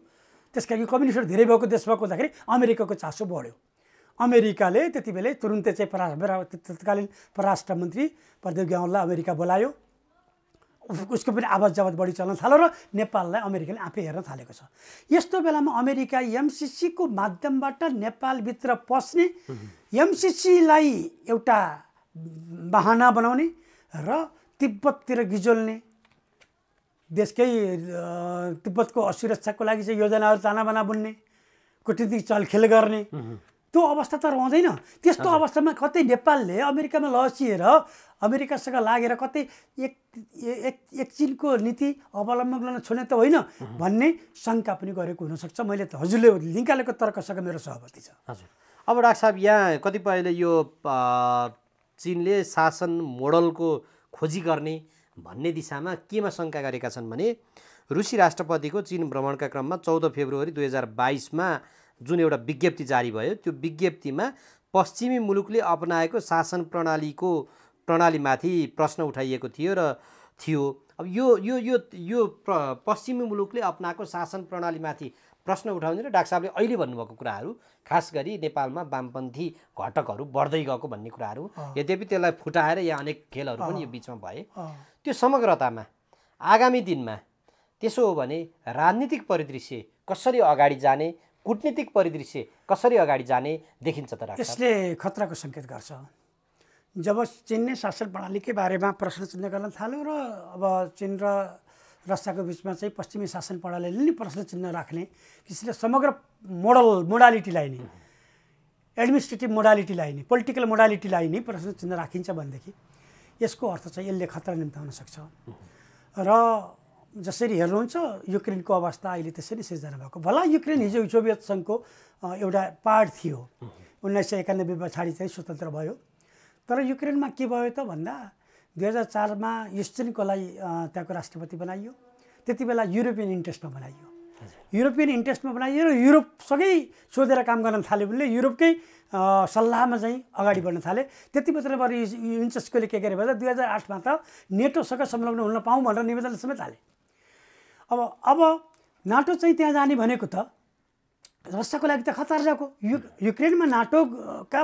त्यस कारण यो कम्युनिस्टहरू धेरै भएको देश भएको हुँदाखेरि अमेरिकाको चासो बढ्यो। अमेरिकाले त्यति बेलै तुरुन्तै चाहिँ तत्कालीन परराष्ट्र मन्त्री प्रदीप ग्यावाललाई अमेरिका बोलायो। उसको पनि आवाज जवाज बढी चल्न थाल्यो र नेपाललाई अमेरिकाले आफै हेर्न थालेको छ। यस्तो बेलामा अमेरिका एमसिसीको माध्यमबाट नेपालभित्र पस्ने, एमसिसीलाई एउटा बहाना बनाउने र तिब्बततिर गिजोल्ने, देशकै तिब्बतको असुरक्षाको लागि चाहिँ योजनाहरू तानाबाना बुन्ने, कूटनीतिक चलखेल गर्ने त्यो अवस्था त रहँदैन। त्यस्तो अवस्थामा कतै नेपालले अमेरिकामा लसिएर अमेरिकासँग लागेर कतै एक चिनको नीति अवलम्बन गर्न छोड्ने त होइन भन्ने शङ्का पनि गरेको हुनसक्छ। मैले त हजुरले निकालेको तर्कसँग मेरो सहमति छ। हजुर, अब डाक्टर साहब यहाँ कतिपयले यो चीनले शासन मोडलको खोजी गर्ने भन्ने दिशामा केमा शङ्का गरेका छन् भने रुसी राष्ट्रपतिको चीन भ्रमणका क्रममा 14 फेब्रुअरी 2022मा जुन एउटा विज्ञप्ति जारी भयो त्यो विज्ञप्तिमा पश्चिमी मुलुकले अपनाएको शासन प्रणालीमाथि प्रश्न उठाइएको थियो र अब यो पश्चिमी मुलुकले अपनाएको शासन प्रणालीमाथि प्रश्न उठाउने र डाक्टर साहबले अहिले भन्नुभएको कुराहरू खास गरी नेपालमा वामपन्थी घटकहरू बढ्दै गएको भन्ने कुराहरू यद्यपि त्यसलाई फुटाएर यहाँ अनेक खेलहरू पनि यो बिचमा भए त्यो समग्रतामा आगामी दिनमा त्यसो हो भने राजनीतिक परिदृश्य कसरी अगाडि जाने, कूटनीतिक परिदृश्य कसरी अगाडि जाने देखिन्छ त? त्यसले खतराको सङ्केत गर्छ। जब चीनले शासन प्रणालीकै बारेमा प्रश्न चिन्ह गर्न थाल्यो र अब चीन र रसियाको बिचमा चाहिँ पश्चिमी शासन प्रणालीले नै प्रश्न चिन्ह राख्ने किसिमले समग्र मोडालिटीलाई नै एडमिनिस्ट्रेटिभ मोडालिटीलाई नै पोलिटिकल मोडालिटीलाई नै प्रश्न चिन्ह राखिन्छ भनेदेखि यसको अर्थ चाहिँ यसले खतरा निम्ताउन सक्छ। र जसरी हेर्नुहुन्छ युक्रेनको अवस्था अहिले त्यसरी सिर्जना भएको। भला युक्रेन हिजो सोभियत सङ्घको एउटा पार्ट थियो, 1991 पछाडि चाहिँ स्वतन्त्र भयो। तर युक्रेनमा के भयो त भन्दा 2004मा युस्टिनकोलाई त्यहाँको राष्ट्रपति बनाइयो। त्यति बेला युरोपियन इन्ट्रेस्टमा बनाइयो। युरोपियन इन्ट्रेस्टमा बनाइयो र युरोपसँगै सोधेर काम गर्न थाल्यो भने युरोपकै सल्लाहमा चाहिँ अगाडि बढ्न थाले। त्यति मात्रमा युनेस्कोले के गरे भन्दा 2008मा त नेटोसँग संलग्न हुन पाऊँ भनेर निवेदन समेत हाले। अब नाटो चाहिँ त्यहाँ जाने भनेको त रसियाको लागि त खतरनाक हो। युक्रेनमा नाटोका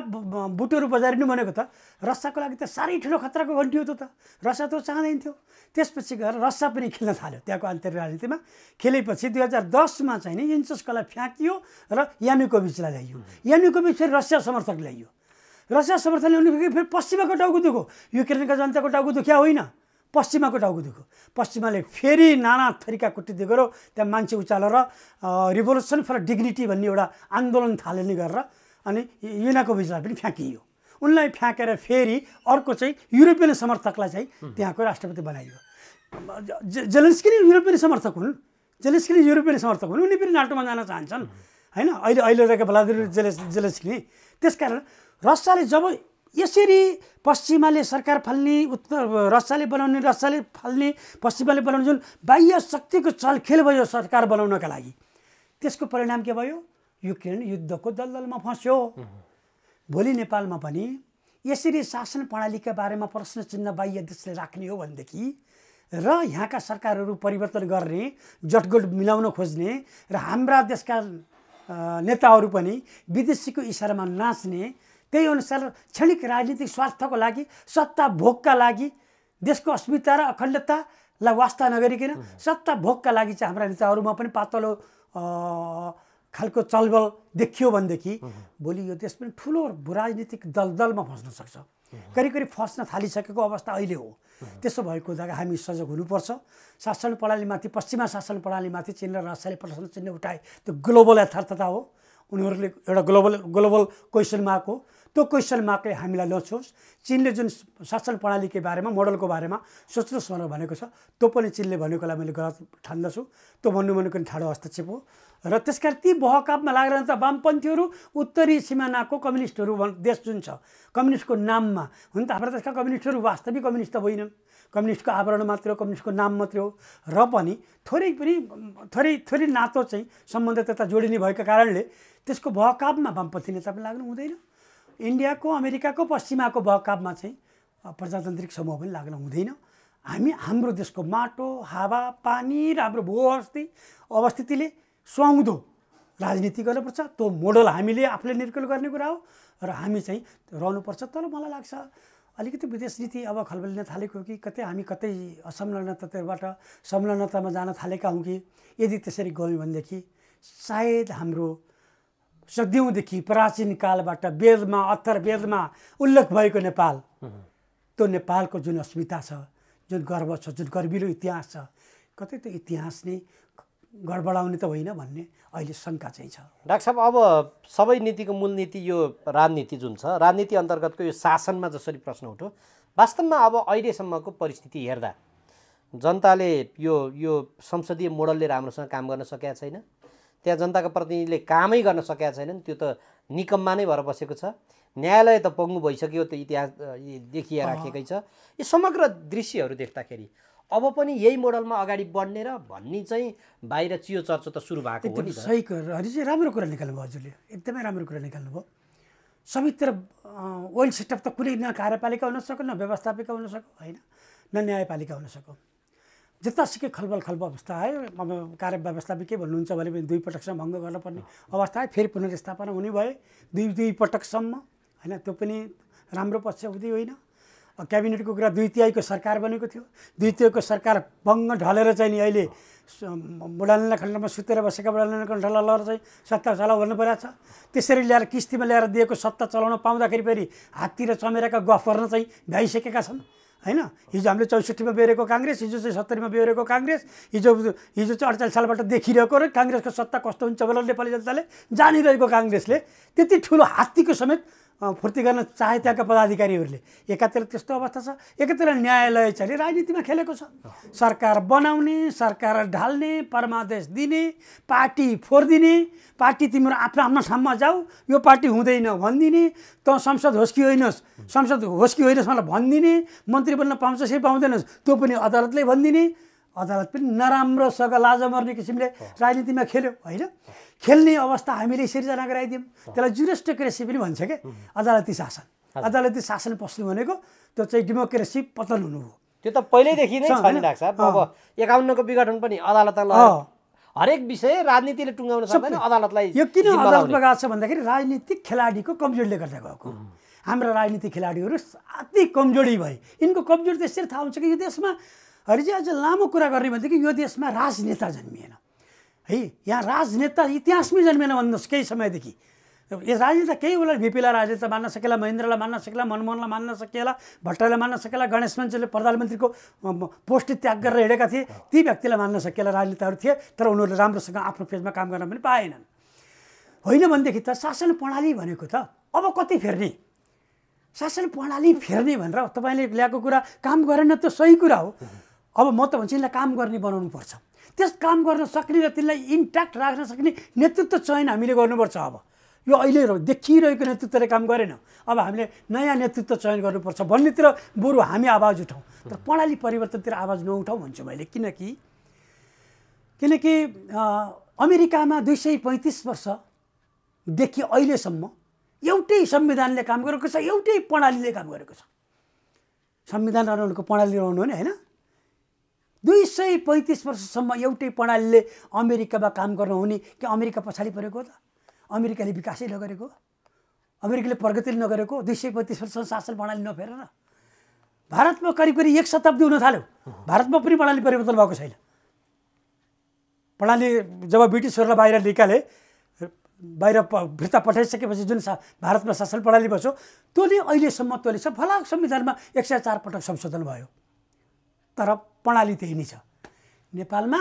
बुटहरू बजारिनु भनेको त रसियाको लागि त साह्रै ठुलो खतराको घन्टी हो त। रसिया त चाहँदैन थियो। त्यसपछि गएर रसिया पनि खेल्न थाल्यो त्यहाँको आन्तरिक राजनीतिमा। खेलेपछि 2010मा चाहिँ नि युनेस्कोलाई फ्याँकियो र यानुकोभिचलाई ल्याइयो। यानुकोभिच फेरि रसिया समर्थक ल्याइयो। रसिया समर्थन ल्याउने फेरि पश्चिमाको टाउको दुख्यो। युक्रेनका जनताको टाउको दुख्या होइन, पश्चिमाको टाउको दुख्यो। पश्चिमाले फेरि नाना थरीका कुटनीति गर्यो। त्यहाँ मान्छे उचालेर रिभोल्युसन फर डिग्निटी भन्ने एउटा आन्दोलन थालनी गरेर अनि यानुकोभिचलाई पनि फ्याँकियो। उनलाई फ्याँकेर फेरि अर्को चाहिँ युरोपियन समर्थकलाई चाहिँ त्यहाँको राष्ट्रपति बनाइयो। जेलेन्स्की नै युरोपियन समर्थक हुन्। उनी पनि नाटोमा जान चाहन्छन् होइन, अहिले रहेका भ्लादिमिर जेलेन्स्की नै। त्यसकारण रसियाले जब यसरी पश्चिमाले सरकार फाल्ने, रसियाले फाल्ने, पश्चिमाले बनाउने जुन बाह्य शक्तिको चलखेल भयो सरकार बनाउनका लागि, त्यसको परिणाम के भयो? युक्रेन युद्धको दलदलमा फस्यो। भोलि नेपालमा पनि यसरी शासन प्रणालीका बारेमा प्रश्न चिन्ह बाह्य देशले राख्ने हो भनेदेखि र यहाँका सरकारहरू परिवर्तन गर्ने, जटगोट मिलाउन खोज्ने र हाम्रा देशका नेताहरू पनि विदेशीको इसारामा नाच्ने, त्यही अनुसार क्षणिक राजनीतिक स्वार्थको लागि, सत्ता भोगका लागि, देशको अस्मिता र अखण्डतालाई वास्ता नगरिकन सत्ता भोगका लागि चाहिँ हाम्रा नेताहरूमा पनि पातलो खालको चलबल देखियो भनेदेखि भोलि यो देश पनि ठुलो राजनीतिक दलदलमा फस्न सक्छ। करिब फस्न थालिसकेको अवस्था अहिले हो। त्यसो भएको हुँदा हामी सजग हुनुपर्छ। शासन प्रणालीमाथि, पश्चिमा शासन प्रणालीमाथि चीन र रसियाले प्रश्न चिन्ह उठाए त्यो ग्लोबल यथार्थता हो। उनीहरूले एउटा ग्लोबल क्वेसन मार्क हो। त्यो क्वेसन मार्कले हामीलाई नछोस्। चीनले जुन शासन प्रणालीकै बारेमा, मोडलको बारेमा सोच्नुहोस् भनेर भनेको छ, त्यो पनि चीनले भनेकोलाई मैले गलत ठान्दछु। त्यो भनेको ठाडो हस्तक्षेप हो। र त्यसकारण ती बहकापमा लागेर त वामपन्थीहरू, उत्तरी सिमानाको कम्युनिस्टहरू देश जुन छ कम्युनिस्टको नाममा, हुन त हाम्रो देशका कम्युनिस्टहरू वास्तविक कम्युनिस्ट त होइनन्। कम्युनिस्टको आवरण मात्रै हो, कम्युनिस्टको नाम मात्रै हो। र पनि थोरै नातो चाहिँ सम्बन्ध त्यता जोडिने भएको कारणले त्यसको बहकापमा वामपन्थी नेता पनि लाग्नु हुँदैन। इन्डियाको, अमेरिकाको, पश्चिमाको बहकापमा चाहिँ प्रजातान्त्रिक समूह पनि लाग्न हुँदैन। हाम्रो देशको माटो, हावा, पानी र हाम्रो अवस्थितिले सुहाउँदो राजनीति गर्नुपर्छ। त्यो मोडल हामीले आफूले निर्कल गर्ने कुरा हो र हामी चाहिँ रहनुपर्छ। तर मलाई लाग्छ अलिकति विदेश नीति अब खलबलिन थालेको हो कि हामी कतै असंलग्नताबाट संलग्नतामा जान थालेका हौँ कि यदि त्यसरी गयौँ भनेदेखि सायद हाम्रो सदियौँदेखि प्राचीन कालबाट वेदमा, अथर्ववेदमा उल्लेख भएको नेपाल, त्यो नेपालको जुन अस्मिता छ, जुन गर्व छ, जुन गर्विलो इतिहास छ, कतै त्यो इतिहास नै गडबडाउने त होइन भन्ने अहिले शङ्का चाहिँ छ। डाक्टर साहब, अब सबै नीतिको मूल नीति यो राजनीति जुन छ, राजनीति अन्तर्गतको यो शासनमा जसरी प्रश्न उठ्यो, वास्तवमा अब अहिलेसम्मको परिस्थिति हेर्दा जनताले यो संसदीय मोडलले राम्रोसँग काम गर्न सकेका छैन, त्यहाँ जनताका प्रतिनिधिले कामै गर्न सकेका छैनन्, त्यो त निकम्मा नै भएर बसेको छ। न्यायालय त पङ्गु भइसक्यो, त्यो इतिहास देखिए राखेकै छ। यो समग्र दृश्यहरू देख्दाखेरि अब पनि यही मोडलमा अगाडि बढ्ने र भन्ने चाहिँ बाहिर चियो चर्चा त सुरु भएको हो नि त। सही कुराहरू चाहिँ राम्रो कुरा निकाल्नुभयो हजुरले, एकदमै राम्रो कुरा निकाल्नुभयो। सबैतिर वेल सेटअप त कुनै न कार्यपालिका हुन सक्यो, न व्यवस्थापिका हुन सक्यो, होइन, न न्यायपालिका हुन सक्यो। जतासुकै खलबल अवस्था आयो, अब कार्य व्यवस्थापिकै भन्नुहुन्छ भने पनि 2 पटकसम्म भङ्ग गर्नुपर्ने अवस्था आयो, फेरि पुनर्स्थापना हुने भयो 2 पटकसम्म, होइन, त्यो पनि राम्रो पक्ष हुँदै होइन। क्याबिनेटको कुरा 2/3 सरकार बनेको थियो, 2/3 सरकार बङ्ग ढलेर चाहिँ नि अहिले बुढानीला खण्डमा सुतेर बसेका बुढानीला खण्डलाई चाहिँ सत्ता चलाउ भन्नु परेको छ। त्यसरी ल्याएर किस्तीमा ल्याएर दिएको सत्ता चलाउन पाउँदाखेरि फेरि हात्ती र चमेराका गफ गर्न चाहिँ भ्याइसकेका छन्, होइन। हिजो हामीले 64 बेहोरेको काङ्ग्रेस, हिजो चाहिँ 70 बेहोरेको काङ्ग्रेस, हिजो चाहिँ 48 सालबाट देखिरहेको र काङ्ग्रेसको सत्ता कस्तो हुन्छ भनेर नेपाली जनताले जानिरहेको काङ्ग्रेसले त्यति ठुलो हात्तीको समेत फुर्ती गर्न चाहे त्यहाँका पदाधिकारीहरूले। एकातिर त्यस्तो अवस्था छ, एकातिर न्यायालय चाहिँ राजनीतिमा खेलेको छ। सरकार बनाउने, सरकार ढाल्ने, परमादेश दिने, पार्टी फोरिदिने, पार्टी तिम्रो आफ्नो आफ्नो ठाउँमा जाऊ, यो पार्टी हुँदैन भनिदिने, त संसद होस् कि होइनस्, संसद होस् कि होइनस् मलाई भनिदिने, मन्त्री बन्न पाउँछ कि पाउँदैनस् त्यो पनि अदालतले भनिदिने। अदालत पनि नराम्रोसँग लाज मर्ने किसिमले राजनीतिमा खेल्यो, होइन। खेल्ने अवस्था हामीले सिर्जना गराइदियौँ, त्यसलाई ज्युरिस्टिक्रेसी पनि भन्छ क्या, अदालती शासन। अदालती शासन पस्नु भनेको त्यो चाहिँ डेमोक्रेसी पतन हुनु हो। त्यो त पहिल्यैदेखि नै छ नि डाक्टर साहब। अब 51 को विघटन पनि अदालतमा हरेक विषय राजनीतिले टुङ्गाउन सक्दैन, अदालतलाई। यो किन अदालतमा गएको छ भन्दाखेरि राजनीतिक खेलाडीको कमजोरीले गर्दा गएको। हाम्रा राजनीतिक खेलाडीहरू अति कमजोरी भए। यिनको कमजोरी त्यसरी थाहा हुन्छ कि यो देशमा अहिले चाहिँ अझ लामो कुरा गर्ने भनेदेखि यो देशमा राजनेता जन्मिएन है, यहाँ राजनेता इतिहासमै जन्मिएन भन्नुहोस् केही समयदेखि। यो राजनेता केही बेला भिपीलाई राजनेता मान्न सकेला, महेन्द्रलाई मान्न सकेला, मनमोहनलाई मान्न सकेला, भट्टराईलाई मान्न सकेला, गणेश मान्छेले प्रधानमन्त्रीको पोस्ट त्याग गरेर हिँडेका थिए, ती व्यक्तिलाई मान्न सकेला राजनेताहरू थिए, तर उनीहरूले राम्रोसँग आफ्नो पेजमा काम गर्न पनि पाएनन्। होइन भनेदेखि त शासन प्रणाली भनेको त अब कति फेर्ने, शासन प्रणाली फेर्ने भनेर तपाईँले ल्याएको कुरा काम गरेन त सही कुरा हो। अब म त भन्छु यिनलाई काम गर्ने बनाउनु पर्छ, त्यस काम गर्न सक्ने र तिनलाई इन्ट्याक्ट राख्न सक्ने नेतृत्व चयन हामीले गर्नुपर्छ। अब यो अहिले देखिरहेको नेतृत्वले काम गरेन, अब हामीले नयाँ नेतृत्व चयन गर्नुपर्छ भन्नेतिर बरु हामी आवाज उठाउँ, तर प्रणाली परिवर्तनतिर आवाज नउठाउँ भन्छु मैले। किनकि अमेरिकामा 235 वर्षदेखि अहिलेसम्म एउटै संविधानले काम गरेको छ, एउटै प्रणालीले काम गरेको छ। संविधान रहनुको प्रणाली रहनु हो नि, होइन। 235 वर्षसम्म एउटै प्रणालीले अमेरिकामा काम गर्न हुने कि अमेरिका पछाडि परेको त? अमेरिकाले विकासै नगरेको, अमेरिकाले प्रगति नगरेको, 235 वर्ष शासन प्रणाली नफेरेर। भारतमा करिब 1 शताब्दी हुन थाल्यो, भारतमा पनि प्रणाली परिवर्तन भएको छैन। प्रणाली जब ब्रिटिसहरूलाई बाहिर निकाले, बाहिर फिर्ता पठाइसकेपछि जुन भारतमा शासन प्रणाली बस्यो त्यो नै अहिलेसम्म तोले छ। फलाक संविधानमा 104 पटक संशोधन भयो, तर प्रणाली त्यही नै छ। नेपालमा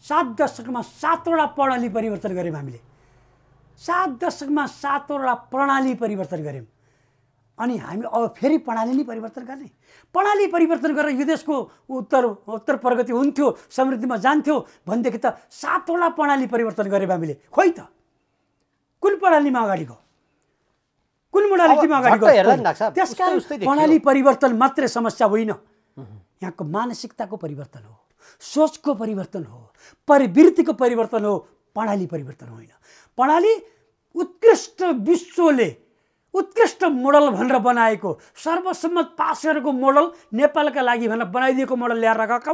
7 दशकमा 7वटा प्रणाली परिवर्तन गऱ्यौँ हामीले, 7 दशकमा 7वटा प्रणाली परिवर्तन गऱ्यौँ। अनि हामी अब फेरि प्रणाली नै परिवर्तन गर्ने, प्रणाली परिवर्तन गरेर यो देशको उत्तर प्रगति हुन्थ्यो, समृद्धिमा जान्थ्यो भनेदेखि त 7वटा प्रणाली परिवर्तन गऱ्यौँ हामीले। खोइ त कुन प्रणालीमा अगाडि गयो, कुन मोडालिटीमा अगाडि गयो? त्यसकारण प्रणाली परिवर्तन मात्रै समस्या होइन, यहाँको मानसिकताको परिवर्तन हो, सोचको परिवर्तन हो, प्रवृत्तिको परिवर्तन हो, प्रणाली परिवर्तन होइन। प्रणाली उत्कृष्ट विश्वले उत्कृष्ट मोडल भनेर बनाएको, सर्वसम्मत पास गरेको मोडल नेपालका लागि भनेर बनाइदिएको मोडल ल्याएर गएका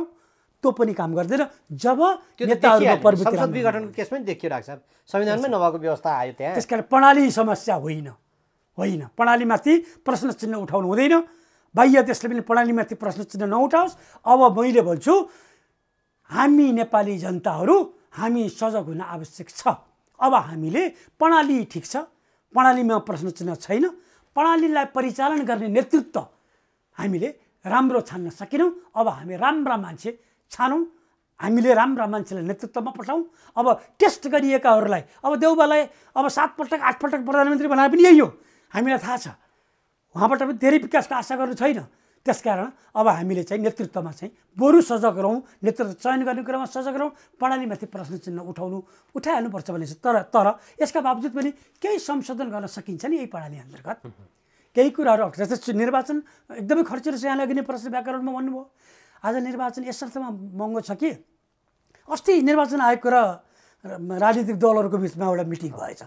त्यो पनि काम गर्दैन। जब नेताहरूको प्रवृत्ति संसद विघटनको केसमा पनि देखियो डाक्टर साहब, संविधानमै नभएको व्यवस्था आयो त्यहाँ। त्यसकारण प्रणाली समस्या होइन, प्रणालीमाथि प्रश्न चिन्ह उठाउनु हुँदैन। बाह्य देशले पनि प्रणालीमाथि प्रश्न चिन्ह नउठाओस्। अब मैले भन्छु हामी नेपाली जनताहरू हामी सजग हुन आवश्यक छ। अब हामीले प्रणाली ठिक छ, प्रणालीमा प्रश्न चिन्ह छैन, प्रणालीलाई परिचालन गर्ने नेतृत्व हामीले राम्रो छान्न सकेनौँ। अब हामी राम्रा मान्छे छानौँ, हामीले राम्रा मान्छेलाई नेतृत्वमा पठाउँ। अब टेस्ट गरिएकाहरूलाई अब देउबालाई अब 7 पटक 8 पटक प्रधानमन्त्री बनाए पनि यही हो, हामीलाई थाहा छ। उहाँबाट पनि धेरै विकासको आशा गर्नु छैन। त्यसकारण अब हामीले चाहिँ नेतृत्वमा चाहिँ बरु सजग रहौँ, नेतृत्व चयन गर्ने कुरामा सजग रहौँ, प्रणालीमाथि प्रश्न चिन्ह उठाइहाल्नुपर्छ भने तर यसका बावजुद पनि केही संशोधन गर्न सकिन्छ नि यही प्रणाली अन्तर्गत। केही कुराहरू जस्तै निर्वाचन एकदमै खर्चिलो छ। यहाँले अघि नै प्रश्न व्याकरणमा भन्नुभयो। आज निर्वाचन यसर्थमा महँगो छ कि अस्ति निर्वाचन आयोगको र राजनीतिक दलहरूको बिचमा एउटा मिटिङ भएछ।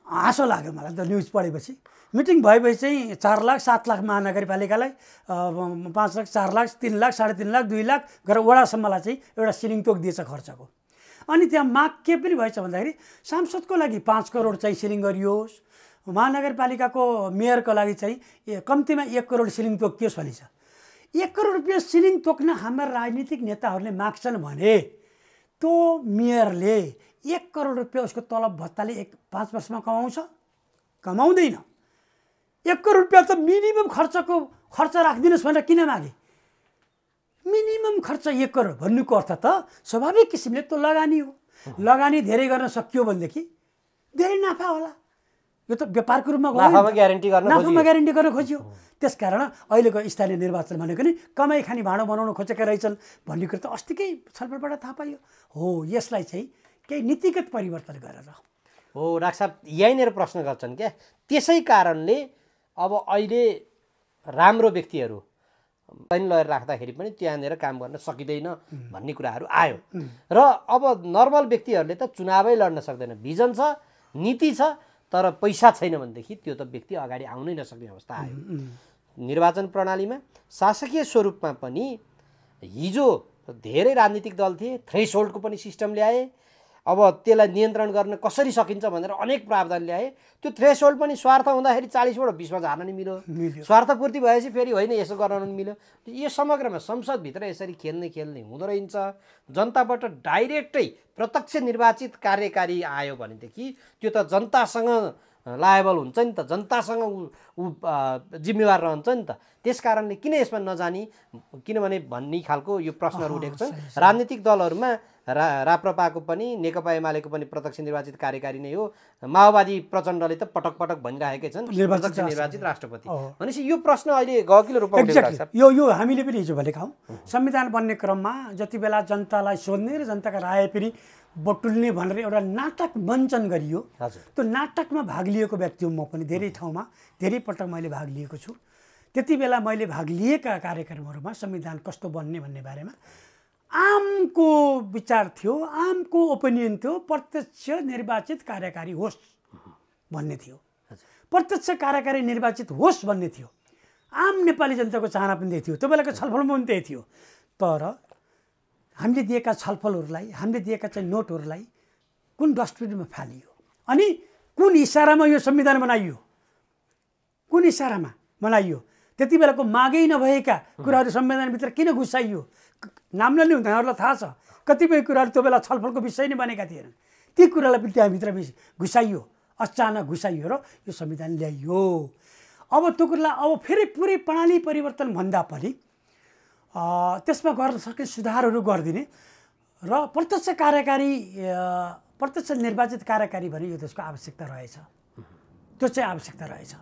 हाँसो लाग्यो मलाई त न्युज पढेपछि। मिटिङ भएपछि चाहिँ 4 लाख 7 लाख महानगरपालिकालाई 5 लाख 4 लाख 3 लाख 3.5 लाख 2 लाख गरेर वडासम्मलाई चाहिँ एउटा सिलिङ तोक दिएछ खर्चको। अनि त्यहाँ माग के पनि भएछ भन्दाखेरि सांसदको लागि 5 करोड चाहिँ सिलिङ गरियोस्, महानगरपालिकाको मेयरको लागि चाहिँ कम्तीमा 1 करोड सिलिङ तोकियोस् भनिन्छ। 1 करोड रुपियाँ सिलिङ तोक्न हाम्रा राजनीतिक नेताहरूले माग्छन् भने त्यो मेयरले 1 करोड रुपियाँ उसको तलब भत्ताले 5 वर्षमा कमाउँछ? कमाउँदैन। 1 करोड रुपियाँ त मिनिमम खर्च राखिदिनुहोस् भनेर किन मागे? मिनिमम खर्च 1 करोड भन्नुको अर्थ त स्वाभाविक किसिमले त्यो लगानी हो। लगानी धेरै गर्न सकियो भनेदेखि धेरै नाफा होला। यो त व्यापारको रूपमा नाफामा ग्यारेन्टी गर्न खोजियो। त्यसकारण अहिलेको स्थानीय निर्वाचन भनेको नि कमाइ खाने भाँडो बनाउन खोजेका रहेछन् भन्ने कुरो त अस्तिकै छलफलबाट थाहा पाइयो। हो, यसलाई चाहिँ केही नीतिगत परिवर्तन गरेर हो। डाक्टर साहब यहीँनिर प्रश्न गर्छन् क्या, त्यसै कारणले अब अहिले राम्रो व्यक्तिहरू ऐन लगेर राख्दाखेरि पनि त्यहाँनिर काम गर्न सकिँदैन भन्ने कुराहरू आयो। र अब नर्मल व्यक्तिहरूले त चुनावै लड्न सक्दैन। भिजन छ, नीति छ, तर पैसा छैन भनेदेखि त्यो त व्यक्ति अगाडि आउनै नसक्ने अवस्था आयो। निर्वाचन प्रणालीमा शासकीय स्वरूपमा पनि हिजो धेरै राजनीतिक दल थिए, थ्रेसहोल्डको पनि सिस्टम ल्याए। अब त्यसलाई नियन्त्रण गर्न कसरी सकिन्छ भनेर अनेक प्रावधान ल्याए। त्यो थ्रेसहोल्ड पनि स्वार्थ हुँदाखेरि 40बाट 20मा झार्न नि मिल्यो, स्वार्थपूर्ति भएपछि फेरि होइन यसो गर्न नि मिल्यो। यो समग्रमा संसदभित्र यसरी खेल्ने हुँदो रहेछ। जनताबाट डाइरेक्टै प्रत्यक्ष निर्वाचित कार्यकारी आयो भनेदेखि त्यो त जनतासँग लायबल हुन्छ नि त, जनतासँग जिम्मेवार रहन्छ नि त। त्यस कारणले किन यसमा नजानी किनभने भन्ने खालको यो प्रश्नहरू उठेको छ। राजनीतिक दलहरूमा राप्रपाको पनि नेकपा एमालेको पनि प्रत्यक्ष निर्वाचित कार्यकारी नै हो। माओवादी प्रचण्डले त पटक पटक भनिरहेकै छन् प्रत्यक्ष निर्वाचित राष्ट्रपति। भनेपछि यो प्रश्न अहिले गहकिलो रूपमा उठेको छ। यो हामीले पनि हिजो भनेका हौँ। संविधान बन्ने क्रममा जति बेला जनतालाई सोध्ने र जनताका राय पनि बटुल्ने भनेर एउटा नाटक मञ्चन गरियो। त्यो नाटकमा भाग लिएको व्यक्ति हुँ म पनि। धेरै ठाउँमा धेरै पटक मैले भाग लिएको छु। त्यति बेला मैले भाग लिएका कार्यक्रमहरूमा संविधान कस्तो बन्ने भन्ने बारेमा आमको विचार थियो, आमको ओपिनियन थियो प्रत्यक्ष निर्वाचित कार्यकारी होस् भन्ने थियो। प्रत्यक्ष कार्यकारी निर्वाचित होस् भन्ने थियो। आम नेपाली जनताको चाहना पनि त्यही थियो। त्यो बेलाको छलफलमा पनि त्यही थियो। तर हामीले दिएका छलफलहरूलाई, हामीले दिएका चाहिँ नोटहरूलाई कुन डस्टबिनमा फालियो अनि कुन इसारामा यो संविधान बनाइयो, कुन इसारामा बनाइयो? त्यति बेलाको मागै नभएका कुराहरू संविधानभित्र किन घुसाइयो? नाम नलिउँ, यहाँहरूलाई थाहा छ कतिपय कुराहरू त्यो बेला छलफलको विषय नै बनेका थिएनन्। ती कुरालाई पनि त्यहाँभित्र घुसाइयो, अचानक घुसाइयो र यो संविधान ल्याइयो। अब त्यो कुरालाई अब फेरि पुरै प्रणाली परिवर्तन भन्दा पनि त्यसमा गर्न सक्ने सुधारहरू गरिदिने र प्रत्यक्ष निर्वाचित कार्यकारी भने यो त्यसको आवश्यकता रहेछ। त्यो चाहिँ आवश्यकता रहेछ।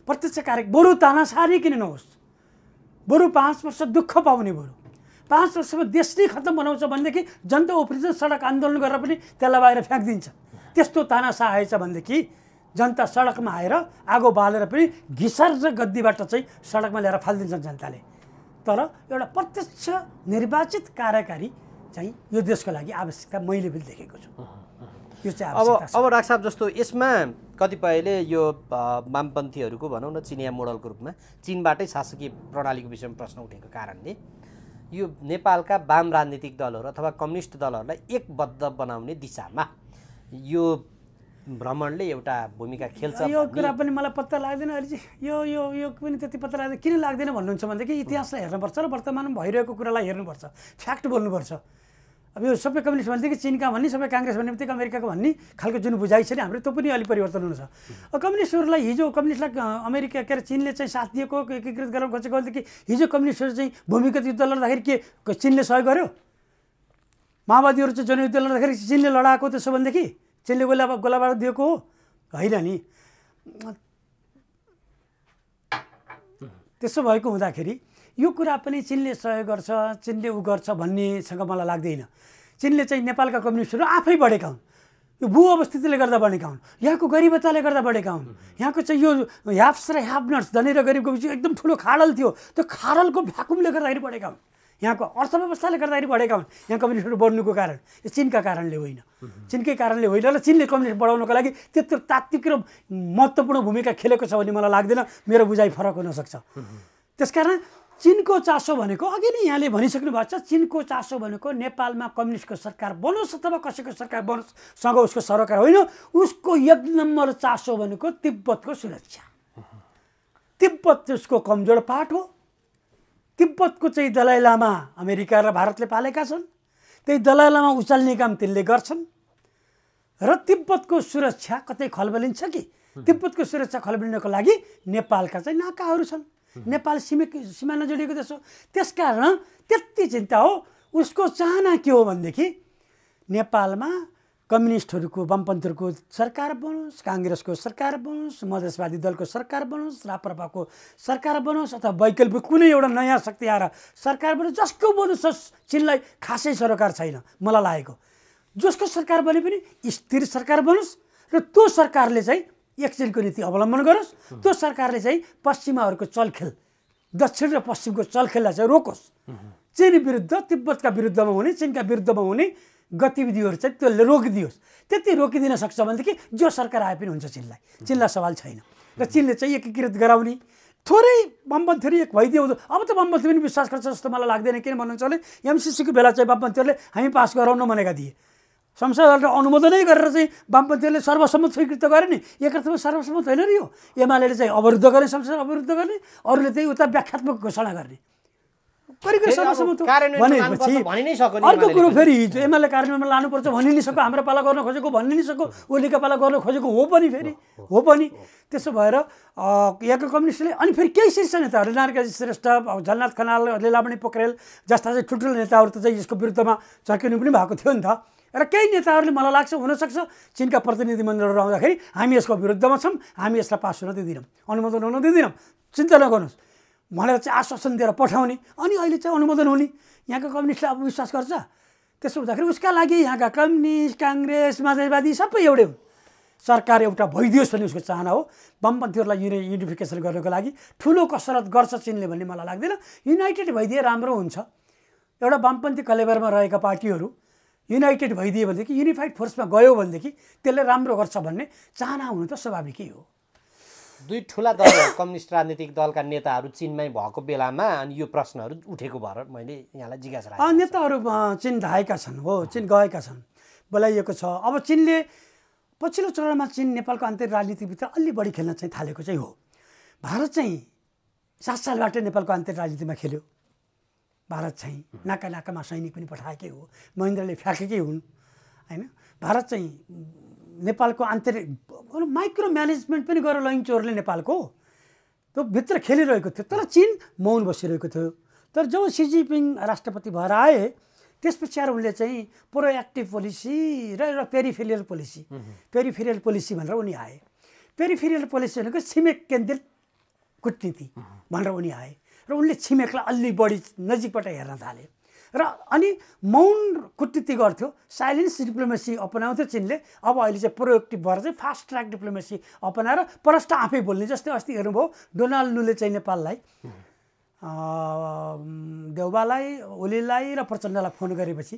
प्रत्यक्ष बरु तानासारी किन नहोस्, बरु 5 वर्ष दुःख पाउने, बरु 5 वर्षमा देश नै खत्तम बनाउँछ भनेदेखि जनता उफ्रिन्छ, सडक आन्दोलन गरेर पनि त्यसलाई बाहिर फ्याँकिदिन्छ। त्यस्तो तानासा आएछ भनेदेखि जनता सडकमा आएर आगो बालेर पनि घिसर र गद्दीबाट चाहिँ सडकमा ल्याएर फालिदिन्छन् जनताले। तर एउटा प्रत्यक्ष निर्वाचित कार्यकारी चाहिँ यो देशको लागि आवश्यकता मैले पनि देखेको छु। यो चाहिँ अब डाक्टर साहब जस्तो यसमा कतिपयले यो वामपन्थीहरूको भनौँ न चिनिया मोडलको रूपमा चीनबाटै शासकीय प्रणालीको विषयमा प्रश्न उठेको कारणले यो नेपालका वाम राजनीतिक दलहरू अथवा कम्युनिस्ट दलहरूलाई एकबद्ध बनाउने दिशामा यो भ्रमणले एउटा भूमिका खेल्छ। यो कुरा पनि मलाई पत्ता लाग्दैन अहिले यो पनि त्यति पत्ता लाग्दैन। किन लाग्दैन भन्नुहुन्छ भनेदेखि इतिहासलाई हेर्नुपर्छ र वर्तमानमा भइरहेको कुरालाई हेर्नुपर्छ, फ्याक्ट बोल्नुपर्छ। अब यो सबै कम्युनिस्ट भनेदेखि चीनका भन्ने, सबै काङ्ग्रेस भन्ने बित्तिकै अमेरिकाको भन्ने खालको जुन बुझाइ छ नि हाम्रो, त्यो पनि अलिक परिवर्तन हुनु छ। कम्युनिस्टहरूलाई हिजो कम्युनिस्टलाई अमेरिका के अरे चीनले चाहिँ साथ दिएको, एकीकृत गर्न खोजेको भनेदेखि हिजो कम्युनिस्टहरू चाहिँ भूमिगत युद्ध लड्दाखेरि के चीनले सहयोग गर्यो? माओवादीहरू चाहिँ जनयुद्ध लड्दाखेरि चिनले लडाएको त्यसो भनेदेखि चिनले गोलाबारुद दिएको हो होइन नि। त्यसो भएको हुँदाखेरि यो कुरा पनि चिनले सहयोग गर्छ, चिनले उ गर्छ भन्नेसँग मलाई लाग्दैन। चिनले चाहिँ नेपालका कम्युनिस्टहरू आफै बढेका हुन्, यो भू अवस्थितिले गर्दा बढेका हुन्, यहाँको गरिबताले गर्दा बढेका हुन्। यहाँको चाहिँ यो ह्याप्स र ह्यापनट्स धनी र गरिबको बिच एकदम ठुलो खाडल थियो, त्यो खाडलको भ्याकुमले गर्दाखेरि बढेका हुन्। यहाँको अर्थव्यवस्थाले गर्दाखेरि बढेका हुन्। यहाँ कम्युनिस्टहरू बढ्नुको कारण यो चिनका कारणले होइन, चिनकै कारणले होइन र चिनले कम्युनिस्ट बढाउनको लागि त्यत्रो तात्विक र महत्त्वपूर्ण भूमिका खेलेको छ भन्ने मलाई लाग्दैन। मेरो बुझाइ फरक हुनसक्छ। त्यसकारण चिनको चासो भनेको अघि नै यहाँले भनिसक्नु भएको छ, चिनको चासो भनेको नेपालमा कम्युनिस्टको सरकार बनोस् अथवा कसैको सरकार बनोस् सँग उसको सरकार होइन, उसको एक नम्बर चासो भनेको तिब्बतको सुरक्षा। तिब्बत उसको कमजोर पार्ट हो। तिब्बतको चाहिँ दलाई लामा अमेरिका र भारतले पालेका छन्, त्यही दलाई लामा उचाल्ने काम तिनले गर्छन् र तिब्बतको सुरक्षा कतै खलबलिन्छ कि तिब्बतको सुरक्षा खलबलिनको लागि नेपालका चाहिँ नाकाहरू छन्। नेपाल सीमा नजोडिएको देश हो। त्यसकारण त्यति चिन्ता हो। उसको चाहना के हो भनेदेखि नेपालमा कम्युनिस्टहरूको वामपन्थीहरूको सरकार बनोस्, काङ्ग्रेसको सरकार बनोस्, मधेसवादी दलको सरकार बनोस्, राप्रपाको सरकार बनोस् अथवा वैकल्पिक कुनै एउटा नयाँ शक्ति आएर सरकार बनोस्, जसको बनोस् चिनलाई खासै सरकार छैन मलाई लागेको। जसको सरकार बने पनि स्थिर सरकार बनोस् र त्यो सरकारले चाहिँ एकचिनको नीति अवलम्बन गरोस्, त्यो सरकारले चाहिँ पश्चिमाहरूको चलखेल, दक्षिण र पश्चिमको चलखेललाई चाहिँ रोकोस्। चिन विरुद्ध, तिब्बतका विरुद्धमा हुने, चिनका विरुद्धमा हुने गतिविधिहरू चाहिँ त्यसले रोकिदियोस्। त्यति रोकिदिन सक्छ भनेदेखि जो सरकार आए पनि हुन्छ चिनलाई सवाल छैन। र चिनले चाहिँ एकीकृत गराउने थोरै वामपन्थीहरू एक भइदियो। अब त वामपन्थी पनि विश्वास गर्छ जस्तो मलाई लाग्दैन। किन भन्नुहुन्छ भने एमसिसीको बेला चाहिँ वामपन्थीहरूले हामी पास गराउन भनेका थिए, संसदबाट अनुमोदनै गरेर चाहिँ वामपन्थीहरूले सर्वसम्मत स्वीकृत गरे नि। एक अर्थमा सर्वसम्मत होइन र यो एमाले चाहिँ अवरुद्ध गर्ने, संसद अवरुद्ध गर्ने, अरूले चाहिँ उता व्याख्यात्मक घोषणा गर्ने सर्वसम्मत भनेपछि अर्को कुरो फेरि हिजो एमाले कार्यान्वयनमा लानुपर्छ भनि नि सक्यो, हाम्रो पाला गर्न खोजेको भन्ने नि सक्यो, ओलीका पाला गर्न खोजेको हो पनि फेरि हो पनि। त्यसो भएर यहाँको कम्युनिस्टले अनि फेरि केही शीर्ष नेताहरू नारायण श्रेष्ठ, झलनाथ खनाल, लीलामणि पोखरेल जस्ता चाहिँ ठुल्ठुलो नेताहरू त चाहिँ यसको विरुद्धमा झर्किनु पनि भएको थियो नि त। र केही नेताहरूले मलाई लाग्छ हुनसक्छ चिनका प्रतिनिधिमण्डलहरू आउँदाखेरि हामी यसको विरुद्धमा छौँ, हामी यसलाई पास हुन दिँदैनौँ, अनुमोदन हुन दिँदैनौँ, चिन्ता नगर्नुहोस् भनेर चाहिँ आश्वासन दिएर पठाउने। अनि अहिले चाहिँ अनुमोदन हुने। यहाँको कम्युनिस्टले अब विश्वास गर्छ। त्यसो हुँदाखेरि उसका लागि यहाँका कम्युनिस्ट, काङ्ग्रेस, माओवादी सबै एउटै हुन्। सरकार एउटा भइदियोस् भन्ने उसको चाहना हो। वामपन्थीहरूलाई युनिफिकेसन गर्नको लागि ठुलो कसरत गर्छ चिनले भन्ने मलाई लाग्दैन। युनाइटेड भइदिए राम्रो हुन्छ। एउटा वामपन्थी कलेबरमा रहेका पार्टीहरू युनाइटेड भइदियो भनेदेखि, युनिफाइड फोर्समा गयो भनेदेखि त्यसले राम्रो गर्छ भन्ने चाहना हुनु त स्वाभाविकै हो। दुई ठुला दल कम्युनिस्ट राजनीतिक दलका नेताहरू चिनमै भएको बेलामा अनि यो प्रश्नहरू उठेको भएर मैले यहाँलाई जिज्ञासा राखेँ। नेताहरू चिन धाएका छन्, हो चिन गएका छन्, बोलाइएको छ। अब चिनले पछिल्लो चरणमा चिन नेपालको आन्तरिक राजनीतिभित्र अलि बढी खेल्न चाहिँ थालेको चाहिँ हो। भारत चाहिँ 7 सालबाट नेपालको आन्तरिक राजनीतिमा खेल्यो। भारत चाहिँ नाकामा सैनिक पनि पठाएकै हो, महेन्द्रले फ्याँकेकै हुन् होइन। भारत चाहिँ नेपालको आन्तरिक माइक्रो म्यानेजमेन्ट पनि गरेर लैनचोरले नेपालको त्यो भित्र खेलिरहेको थियो। तर चिन मौन बसिरहेको थियो। तर जब सी जिनपिङ राष्ट्रपति भएर आए त्यसपछि उनले चाहिँ प्रोएक्टिभ पोलिसी र एउटा पेरिफेरियल पोलिसी भनेर उनी आए। पेरिफेरियल पोलिसी भनेको छिमेक केन्द्रित कुटनीति भनेर उनी आए र उनले छिमेकलाई अलि बढी नजिकबाट हेर्न थाले र अनि मौन कुटनीति गर्थ्यो, साइलेन्स डिप्लोमेसी अपनाउँथ्यो चिनले। अब अहिले चाहिँ प्रोएक्टिभ भएर चाहिँ फास्ट ट्र्याक डिप्लोमेसी अपनाएर परस्ट आफै बोल्ने। जस्तै अस्ति हेर्नुभयो डोनाल्ड लुले चाहिँ नेपाललाई, देउबालाई, ओलीलाई र प्रचण्डलाई फोन गरेपछि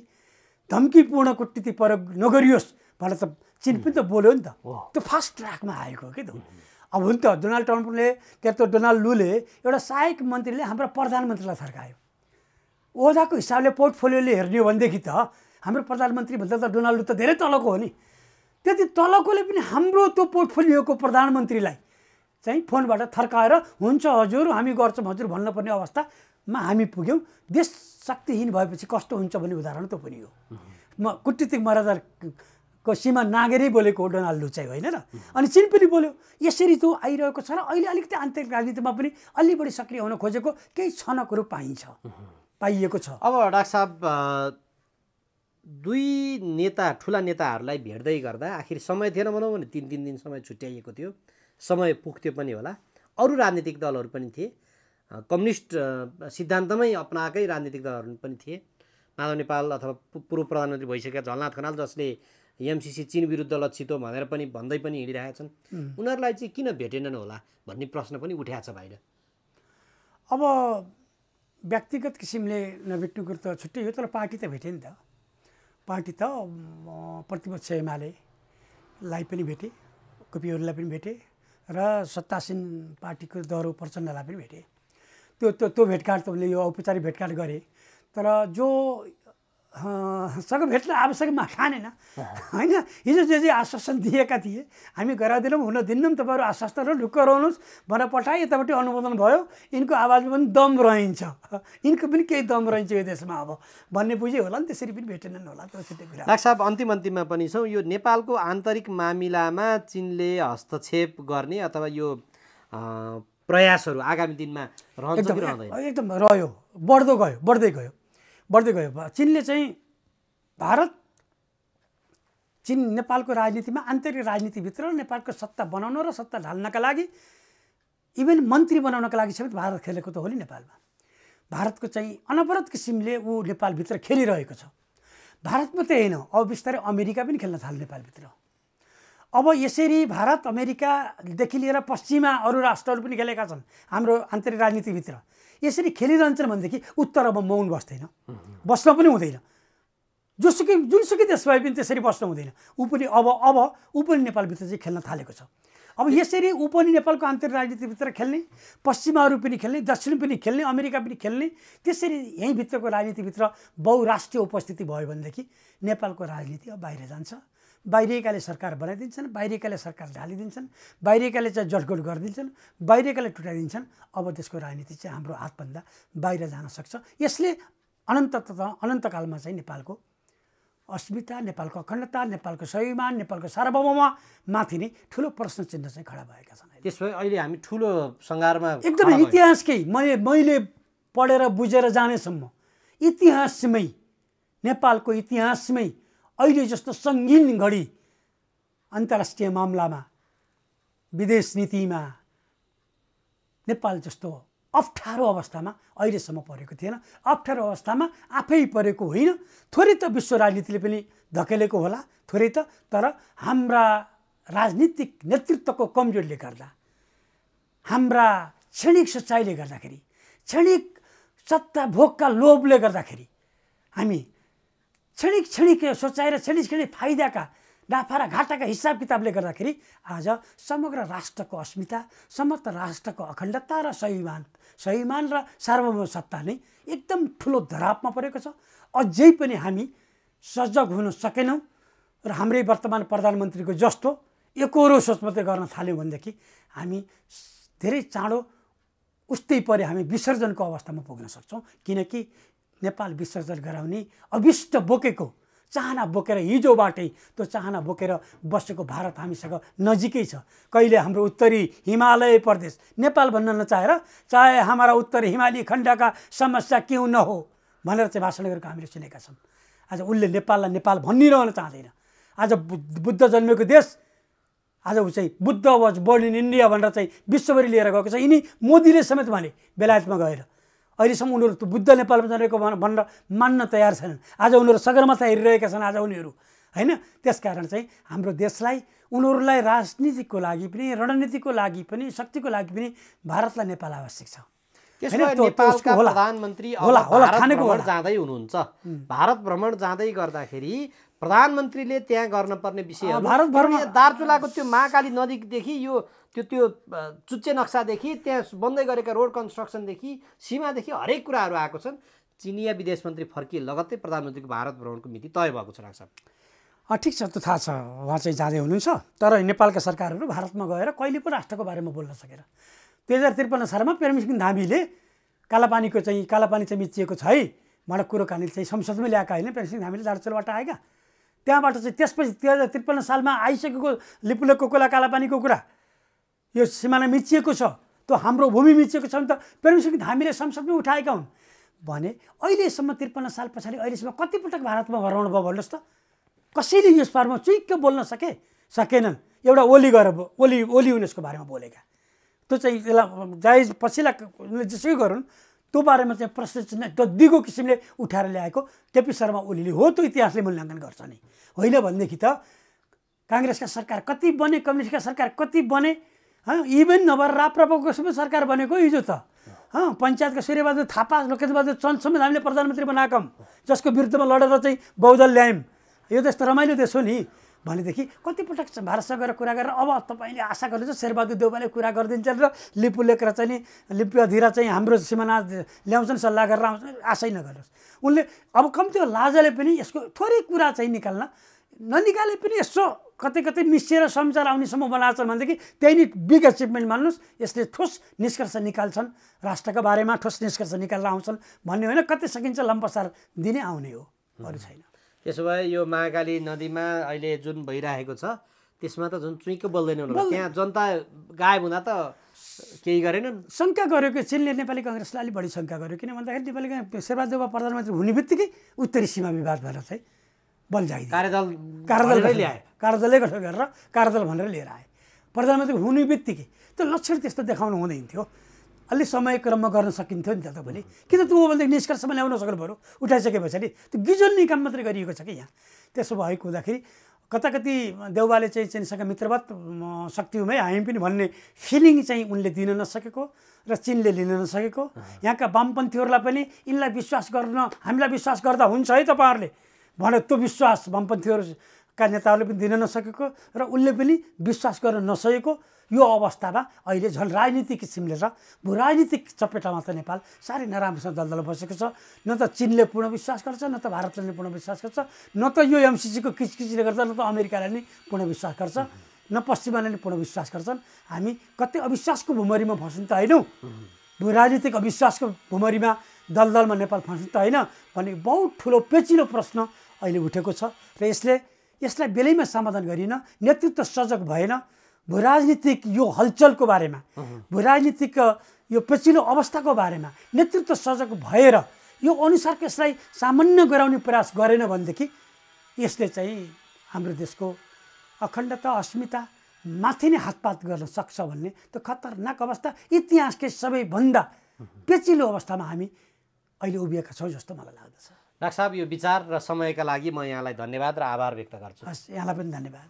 धम्कीपूर्ण कुटनीति प्रयोग नगरियोस् भनेर त चिन पनि त बोल्यो नि त। त्यो फास्ट ट्र्याकमा आएको के त। अब हुन त डोनाल्ड ट्रम्पले के त डोनाल्ड लुले एउटा सहायक मन्त्रीले हाम्रो प्रधानमन्त्रीलाई थर्कायो। ओदाको हिसाबले पोर्टफोलियोले हेर्ने हो भनेदेखि त हाम्रो प्रधानमन्त्री भन्दा त डोनाल्ड त धेरै तलको हो नि। त्यति तलकोले पनि हाम्रो त्यो पोर्टफोलियोको प्रधानमन्त्रीलाई चाहिँ फोनबाट थर्काएर हुन्छ हजुर हामी गर्छौँ हजुर भन्नुपर्ने अवस्थामा हामी पुग्यौँ। देश शक्तिहीन भएपछि कस्तो हुन्छ भन्ने उदाहरण त पनि हो। म कुटनीतिक मर्यादाको सीमा नागेरै बोलेको हो डोनाल्ड लु चाहिँ होइन र। अनि चिन पनि बोल्यो। यसरी त्यो आइरहेको छ र अहिले अलिकति आन्तरिक राजनीतिमा पनि अलि बढी सक्रिय हुन खोजेको केही छनकहरू पाइएको छ। अब डाक्टर साहब दुई नेता ठुला नेताहरूलाई भेट्दै गर्दा आखिर समय थिएन भनौँ भने 3-3 दिन समय छुट्याइएको थियो, समय पुग्थ्यो पनि होला। अरू राजनीतिक दलहरू पनि थिए, कम्युनिस्ट सिद्धान्तमै अपनाएकै राजनीतिक दलहरू पनि थिए। माधव नेपाल अथवा पूर्व प्रधानमन्त्री भइसकेका झलनाथ खनाल जसले एमसिसी चीन विरुद्ध लक्षित हो भनेर पनि भन्दै पनि हिँडिरहेका छन्, उनीहरूलाई चाहिँ किन भेटेनन् होला भन्ने प्रश्न पनि उठाएको छ बाहिर। अब व्यक्तिगत किसिमले नभेट्नु कुरो त छुट्टै हो, तर पार्टी त भेटे नि त। पार्टी त प्रतिपक्ष एमालेलाई पनि भेटे, केपीओलीलाई पनि भेटे र सत्तासीन पार्टीको दरो प्रचण्डलाई पनि भेटे। त्यो भेटघाट त उनले यो औपचारिक भेटघाट गरे, तर जो सँग भेट्न आवश्यक ठानेन होइन। हिजो जे आश्वासन दिएका थिए हामी गराइदिनौँ, हुन दिन्नौँ, तपाईँहरू आश्वस्त र ढुक्क रहनुहोस् भनेर पठाए, यतापट्टि अनुमोदन भयो। यिनको आवाजमा पनि दम रहन्छ, यिनको पनि केही दम रहन्छ यो देशमा अब भन्ने बुझ्यो होला नि, त्यसरी पनि भेटेनन् होला। त्यो छुट्टै कुरा। डाक्टर साहब, अन्तिममा पनि छौँ। यो नेपालको आन्तरिक मामिलामा चीनले हस्तक्षेप गर्ने अथवा यो प्रयासहरू आगामी दिनमा रहन्छ कि रहँदैन? एकदम रह्यो, बढ्दै गयो। चीनले चाहिँ चीन नेपालको राजनीतिमा, आन्तरिक राजनीतिभित्र नेपालको सत्ता बनाउन र सत्ता ढाल्नका लागि, इभन मन्त्री बनाउनका लागि समेत भारत खेलेको त हो नि नेपालमा। भारतको चाहिँ अनवरत किसिमले ऊ नेपालभित्र खेलिरहेको छ। भारत मात्रै होइन, अब बिस्तारै अमेरिका पनि खेल्न थाल्यो नेपालभित्र। अब यसरी भारत अमेरिकादेखि लिएर पश्चिमा अरू राष्ट्रहरू पनि खेलेका छन् हाम्रो आन्तरिक राजनीतिभित्र। यसरी खेलिरहन्छन् भनेदेखि उत्तर अब मौन बस्न पनि हुँदैन। जुनसुकै देश भए पनि त्यसरी बस्न हुँदैन। ऊ पनि नेपालभित्र चाहिँ खेल्न थालेको छ। अब यसरी ऊ पनि नेपालको आन्तरिक राजनीतिभित्र खेल्ने, पश्चिमाहरू पनि खेल्ने, दक्षिण पनि खेल्ने, अमेरिका पनि खेल्ने, त्यसरी यहीँभित्रको राजनीतिभित्र बहुराष्ट्रिय उपस्थिति भयो भनेदेखि नेपालको राजनीति अब बाहिर जान्छ। बाहिरिएकाले सरकार बनाइदिन्छन्, बाहिरिएकाले सरकार ढालिदिन्छन्, बाहिरिएकाले चाहिँ जटगोट गरिदिन्छन्, बाहिरिएकाले टुटाइदिन्छन्। अब त्यसको राजनीति चाहिँ हाम्रो हातभन्दा बाहिर जान सक्छ। यसले अनन्तकालमा चाहिँ नेपालको अस्मिता, नेपालको अखण्डता, नेपालको स्वाभिमान, नेपालको सार्वभौममाथि नै ठुलो प्रश्न चिन्ह चाहिँ खडा भएका छन्। त्यसो भए अहिले हामी ठुलो सङ्घारमा एकदमै इतिहासकै मैले पढेर बुझेर जानेसम्म इतिहासमै, नेपालको इतिहासमै अहिले जस्तो सङ्गीन घडी अन्तर्राष्ट्रिय मामलामा, विदेश नीतिमा नेपाल जस्तो अप्ठ्यारो अवस्थामा अहिलेसम्म परेको थिएन। अप्ठ्यारो अवस्थामा आफै परेको होइन, थोरै त विश्व राजनीतिले पनि धकेलेको होला, थोरै त। तर हाम्रा राजनीतिक नेतृत्वको कमजोरीले गर्दा, हाम्रा क्षणिक सोचाइले गर्दाखेरि, क्षणिक सत्ता भोगका लोभले गर्दाखेरि हामी क्षणिक सोचाइ र क्षणिक फाइदाका, नाफा र घाटाका हिसाब किताबले गर्दाखेरि आज समग्र राष्ट्रको अस्मिता, समग्र राष्ट्रको अखण्डता र स्वाभिमान र सार्वभौम सत्ता नै एकदम ठुलो धरापमा परेको छ। अझै पनि हामी सजग हुन सकेनौँ र हाम्रै वर्तमान प्रधानमन्त्रीको जस्तो एकहोरो सोच मात्रै गर्न थाल्यौँ भनेदेखि हामी धेरै चाँडो उस्तै परे हामी विसर्जनको अवस्थामा पुग्न सक्छौँ। किनकि नेपाल विसर्जन गराउने अभिष्ट बोकेको चाहना बोकेर हिजोबाटै त्यो चाहना बोकेर बसेको भारत हामीसँग नजिकै छ। कहिले हाम्रो उत्तरी हिमालय प्रदेश नेपाल भन्न नचाहेर चाहे हाम्रा उत्तरी हिमाली खण्डका समस्या क्यों न हो भनेर चाहिँ भाषण गरेको हामीले सुनेका छौँ। आज उसले नेपाललाई नेपाल भनिरहन चाहँदैन। आज बुद्ध जन्मेको देश, आज ऊ चाहिँ Buddha was born in India भनेर चाहिँ विश्वभरि लिएर गएको छ। यिनी मोदीले समेत भने बेलायतमा गएर अहिलेसम्म उनीहरू त बुद्ध नेपालमा जन्मेको भनेर मान्न तयार छैनन्। आज उनीहरू सगरमाथा हेरिरहेका छन् आज उनीहरू, होइन? त्यसकारण चाहिँ हाम्रो देशलाई, उनीहरूलाई राजनीतिको लागि पनि, रणनीतिको लागि पनि, शक्तिको लागि पनि भारतलाई नेपाल आवश्यक छ। नेपालका प्रधानमन्त्री भारत जाँदै हुनुहुन्छ। भारत भ्रमण जाँदै गर्दाखेरि प्रधानमन्त्रीले त्यहाँ गर्नुपर्ने विषयहरू, भारत भ्रमण, दार्चुलाको त्यो महाकाली नदीदेखि यो त्यो चुच्चे नक्सादेखि त्यहाँ बन्दै गरेका रोड कन्स्ट्रक्सनदेखि सीमादेखि हरेक कुराहरू आएको छन्। चिनिया विदेश मन्त्री फर्किए लगत्तै प्रधानमन्त्रीको भारत भ्रमणको मिति तय भएको छ। डाक्टर साहब, ठिक छ, त्यो थाहा छ, उहाँ चाहिँ जाँदै हुनुहुन्छ। तर नेपालका सरकारहरू भारतमा गएर कहिले पनि राष्ट्रको बारेमा बोल्न सकेर 2053 सालमा प्रेमसिंह धामीले कालापानी चाहिँ मिचिएको छ है भनेर कुरो कानी चाहिँ संसदमै ल्याएका होइन, प्रेमसिंह धामीले दार्चुलाबाट आएका। त्यहाँबाट चाहिँ त्यसपछि 2053 सालमा आइसकेको लिपुलेक कोकोला कालापानीको कुरा, यो सिमाना मिचिएको छ, त्यो हाम्रो भूमि मिचिएको छ भने त प्रेमसिंह धामीले संसदमै उठाएका हुन्। भने अहिलेसम्म 53 साल पछाडि अहिलेसम्म कतिपटक भारतमा भ्रमण भयो भन्नुहोस् त? कसैले यस बारेमा चुइक्क बोल्न सकेनन्। एउटा ओली गएर ओली उनीहरूको बारेमा बोलेका, त्यो चाहिँ यसलाई जायज पछिल्ला जसै गरून् त्यो बारेमा चाहिँ प्रश्न चिन्ह दिगो किसिमले उठाएर ल्याएको केपी शर्मा ओलीले हो। त्यो इतिहासले मूल्याङ्कन गर्छ नि, होइन भनेदेखि त काङ्ग्रेसका सरकार कति बने, कम्युनिस्टका सरकार कति बने, इभेन नभएर राप्रपाको सबै सरकार बनेको हिजो त पञ्चायतका सूर्यबहादुर थापा, लोकेन्द्रबहादुर चन्द समेत हामीले प्रधानमन्त्री बनाएका, जसको विरुद्धमा लडेर चाहिँ बहुदल ल्यायौँ। यो त यस्तो रमाइलो देश हो नि भनेदेखि कतिपटक भारतसँग गएर कुरा गरेर अब तपाईँले आशा गर्नुहुन्छ शेरबहादुर देउवाले कुरा गरिदिन्छन् र लिपु लेखेर चाहिँ नि लिपु अधिरा चाहिँ हाम्रो सिमाना ल्याउँछन् सल्लाह गरेर आउँछन्, आशै नगर्नुहोस्। उनले अब कम्ती लाजले पनि यसको थोरै कुरा चाहिँ ननिकाले पनि यसो कतै कतै मिसिएर समाचार आउनेसम्म बनाएछन् भनेदेखि त्यही नै बिग एचिभमेन्ट मान्नुहोस्। यसले ठोस निष्कर्ष निकाल्छन्, राष्ट्रका बारेमा ठोस निष्कर्ष निकालेर आउँछन् भन्ने होइन, कतै सकिन्छ लम्पसार दिने आउने हो, अरू छैन। त्यसो भए यो महाकाली नदीमा अहिले जुन भइरहेको छ त्यसमा त जुन चुइक्क बोल्दैन होला, त्यहाँ जनता गायब हुँदा त केही गरेनन्। शङ्का गर्यो कि चिनले नेपाली काङ्ग्रेसलाई अलिक बढी शङ्का गर्यो, किन भन्दाखेरि नेपाली शेरबहादुर देउवा प्रधानमन्त्री हुने बित्तिकै उत्तरी सीमा विवाद भएर चाहिँ बल जागिदियो। कार्यदलै गठन गरेर कार्यदल भनेर लिएर आए। प्रधानमन्त्री हुने बित्तिकै त्यो लक्षण त्यस्तो देखाउनु हुँदैन थियो, अलि समय क्रममा गर्न सकिन्थ्यो नि त तपाईँले। किन त्यो भनेदेखि निष्कर्षमा ल्याउन सक्नु पऱ्यो, उठाइसके पछाडि त्यो गिजोल्ने काम मात्रै गरिएको छ कि यहाँ। त्यसो भएको हुँदाखेरि कति देउवाले चाहिँ चिनसँग मित्रवत शक्ति हुँ है हामी पनि भन्ने फिलिङ चाहिँ उनले दिन नसकेको र चिनले लिन नसकेको। यहाँका वामपन्थीहरूलाई पनि यिनलाई विश्वास गर्न, हामीलाई विश्वास गर्दा हुन्छ है तपाईँहरूले भने त्यो विश्वास वामपन्थीहरूका नेताहरूले पनि दिन नसकेको र उनले पनि विश्वास गर्न नसकेको यो अवस्थामा अहिले झन् राजनीतिक किसिमले र भूराजनीतिक चपेटामा त नेपाल साह्रै नराम्रोसँग दलदल बसेको छ। न त चिनले पूर्ण विश्वास गर्छ, न त भारतले पूर्ण विश्वास गर्छ, न त यो एमसिसीको किचकिचले गर्दा, न त अमेरिकाले नै पूर्ण विश्वास गर्छ, न पश्चिमाले नै पूर्ण विश्वास गर्छन्। हामी कतै अविश्वासको भुमरीमा फस्नु त होइनौँ, भूराजनीतिक अविश्वासको भुमरीमा दलदलमा नेपाल फस्नु त होइन भन्ने बहुत ठुलो पेचिलो प्रश्न अहिले उठेको छ र यसलाई बेलैमा समाधान गरिन, नेतृत्व सजग भएन, भूराजनीतिक यो हलचलको बारेमा, भूराजनीतिक यो पेचिलो अवस्थाको बारेमा नेतृत्व सजग भएर यो अनुसारको यसलाई सामान्य गराउने प्रयास गरेन भनेदेखि यसले चाहिँ हाम्रो देशको अखण्डता अस्मिता माथि नै हातपात गर्न सक्छ भन्ने त्यो खतरनाक अवस्था, इतिहासकै सबैभन्दा पेचिलो अवस्थामा हामी अहिले उभिएका छौँ जस्तो मलाई लाग्दछ। डाक्टर साहब, यो विचार र समयका लागि म यहाँलाई धन्यवाद र आभार व्यक्त गर्छु। हस्, यहाँलाई पनि धन्यवाद।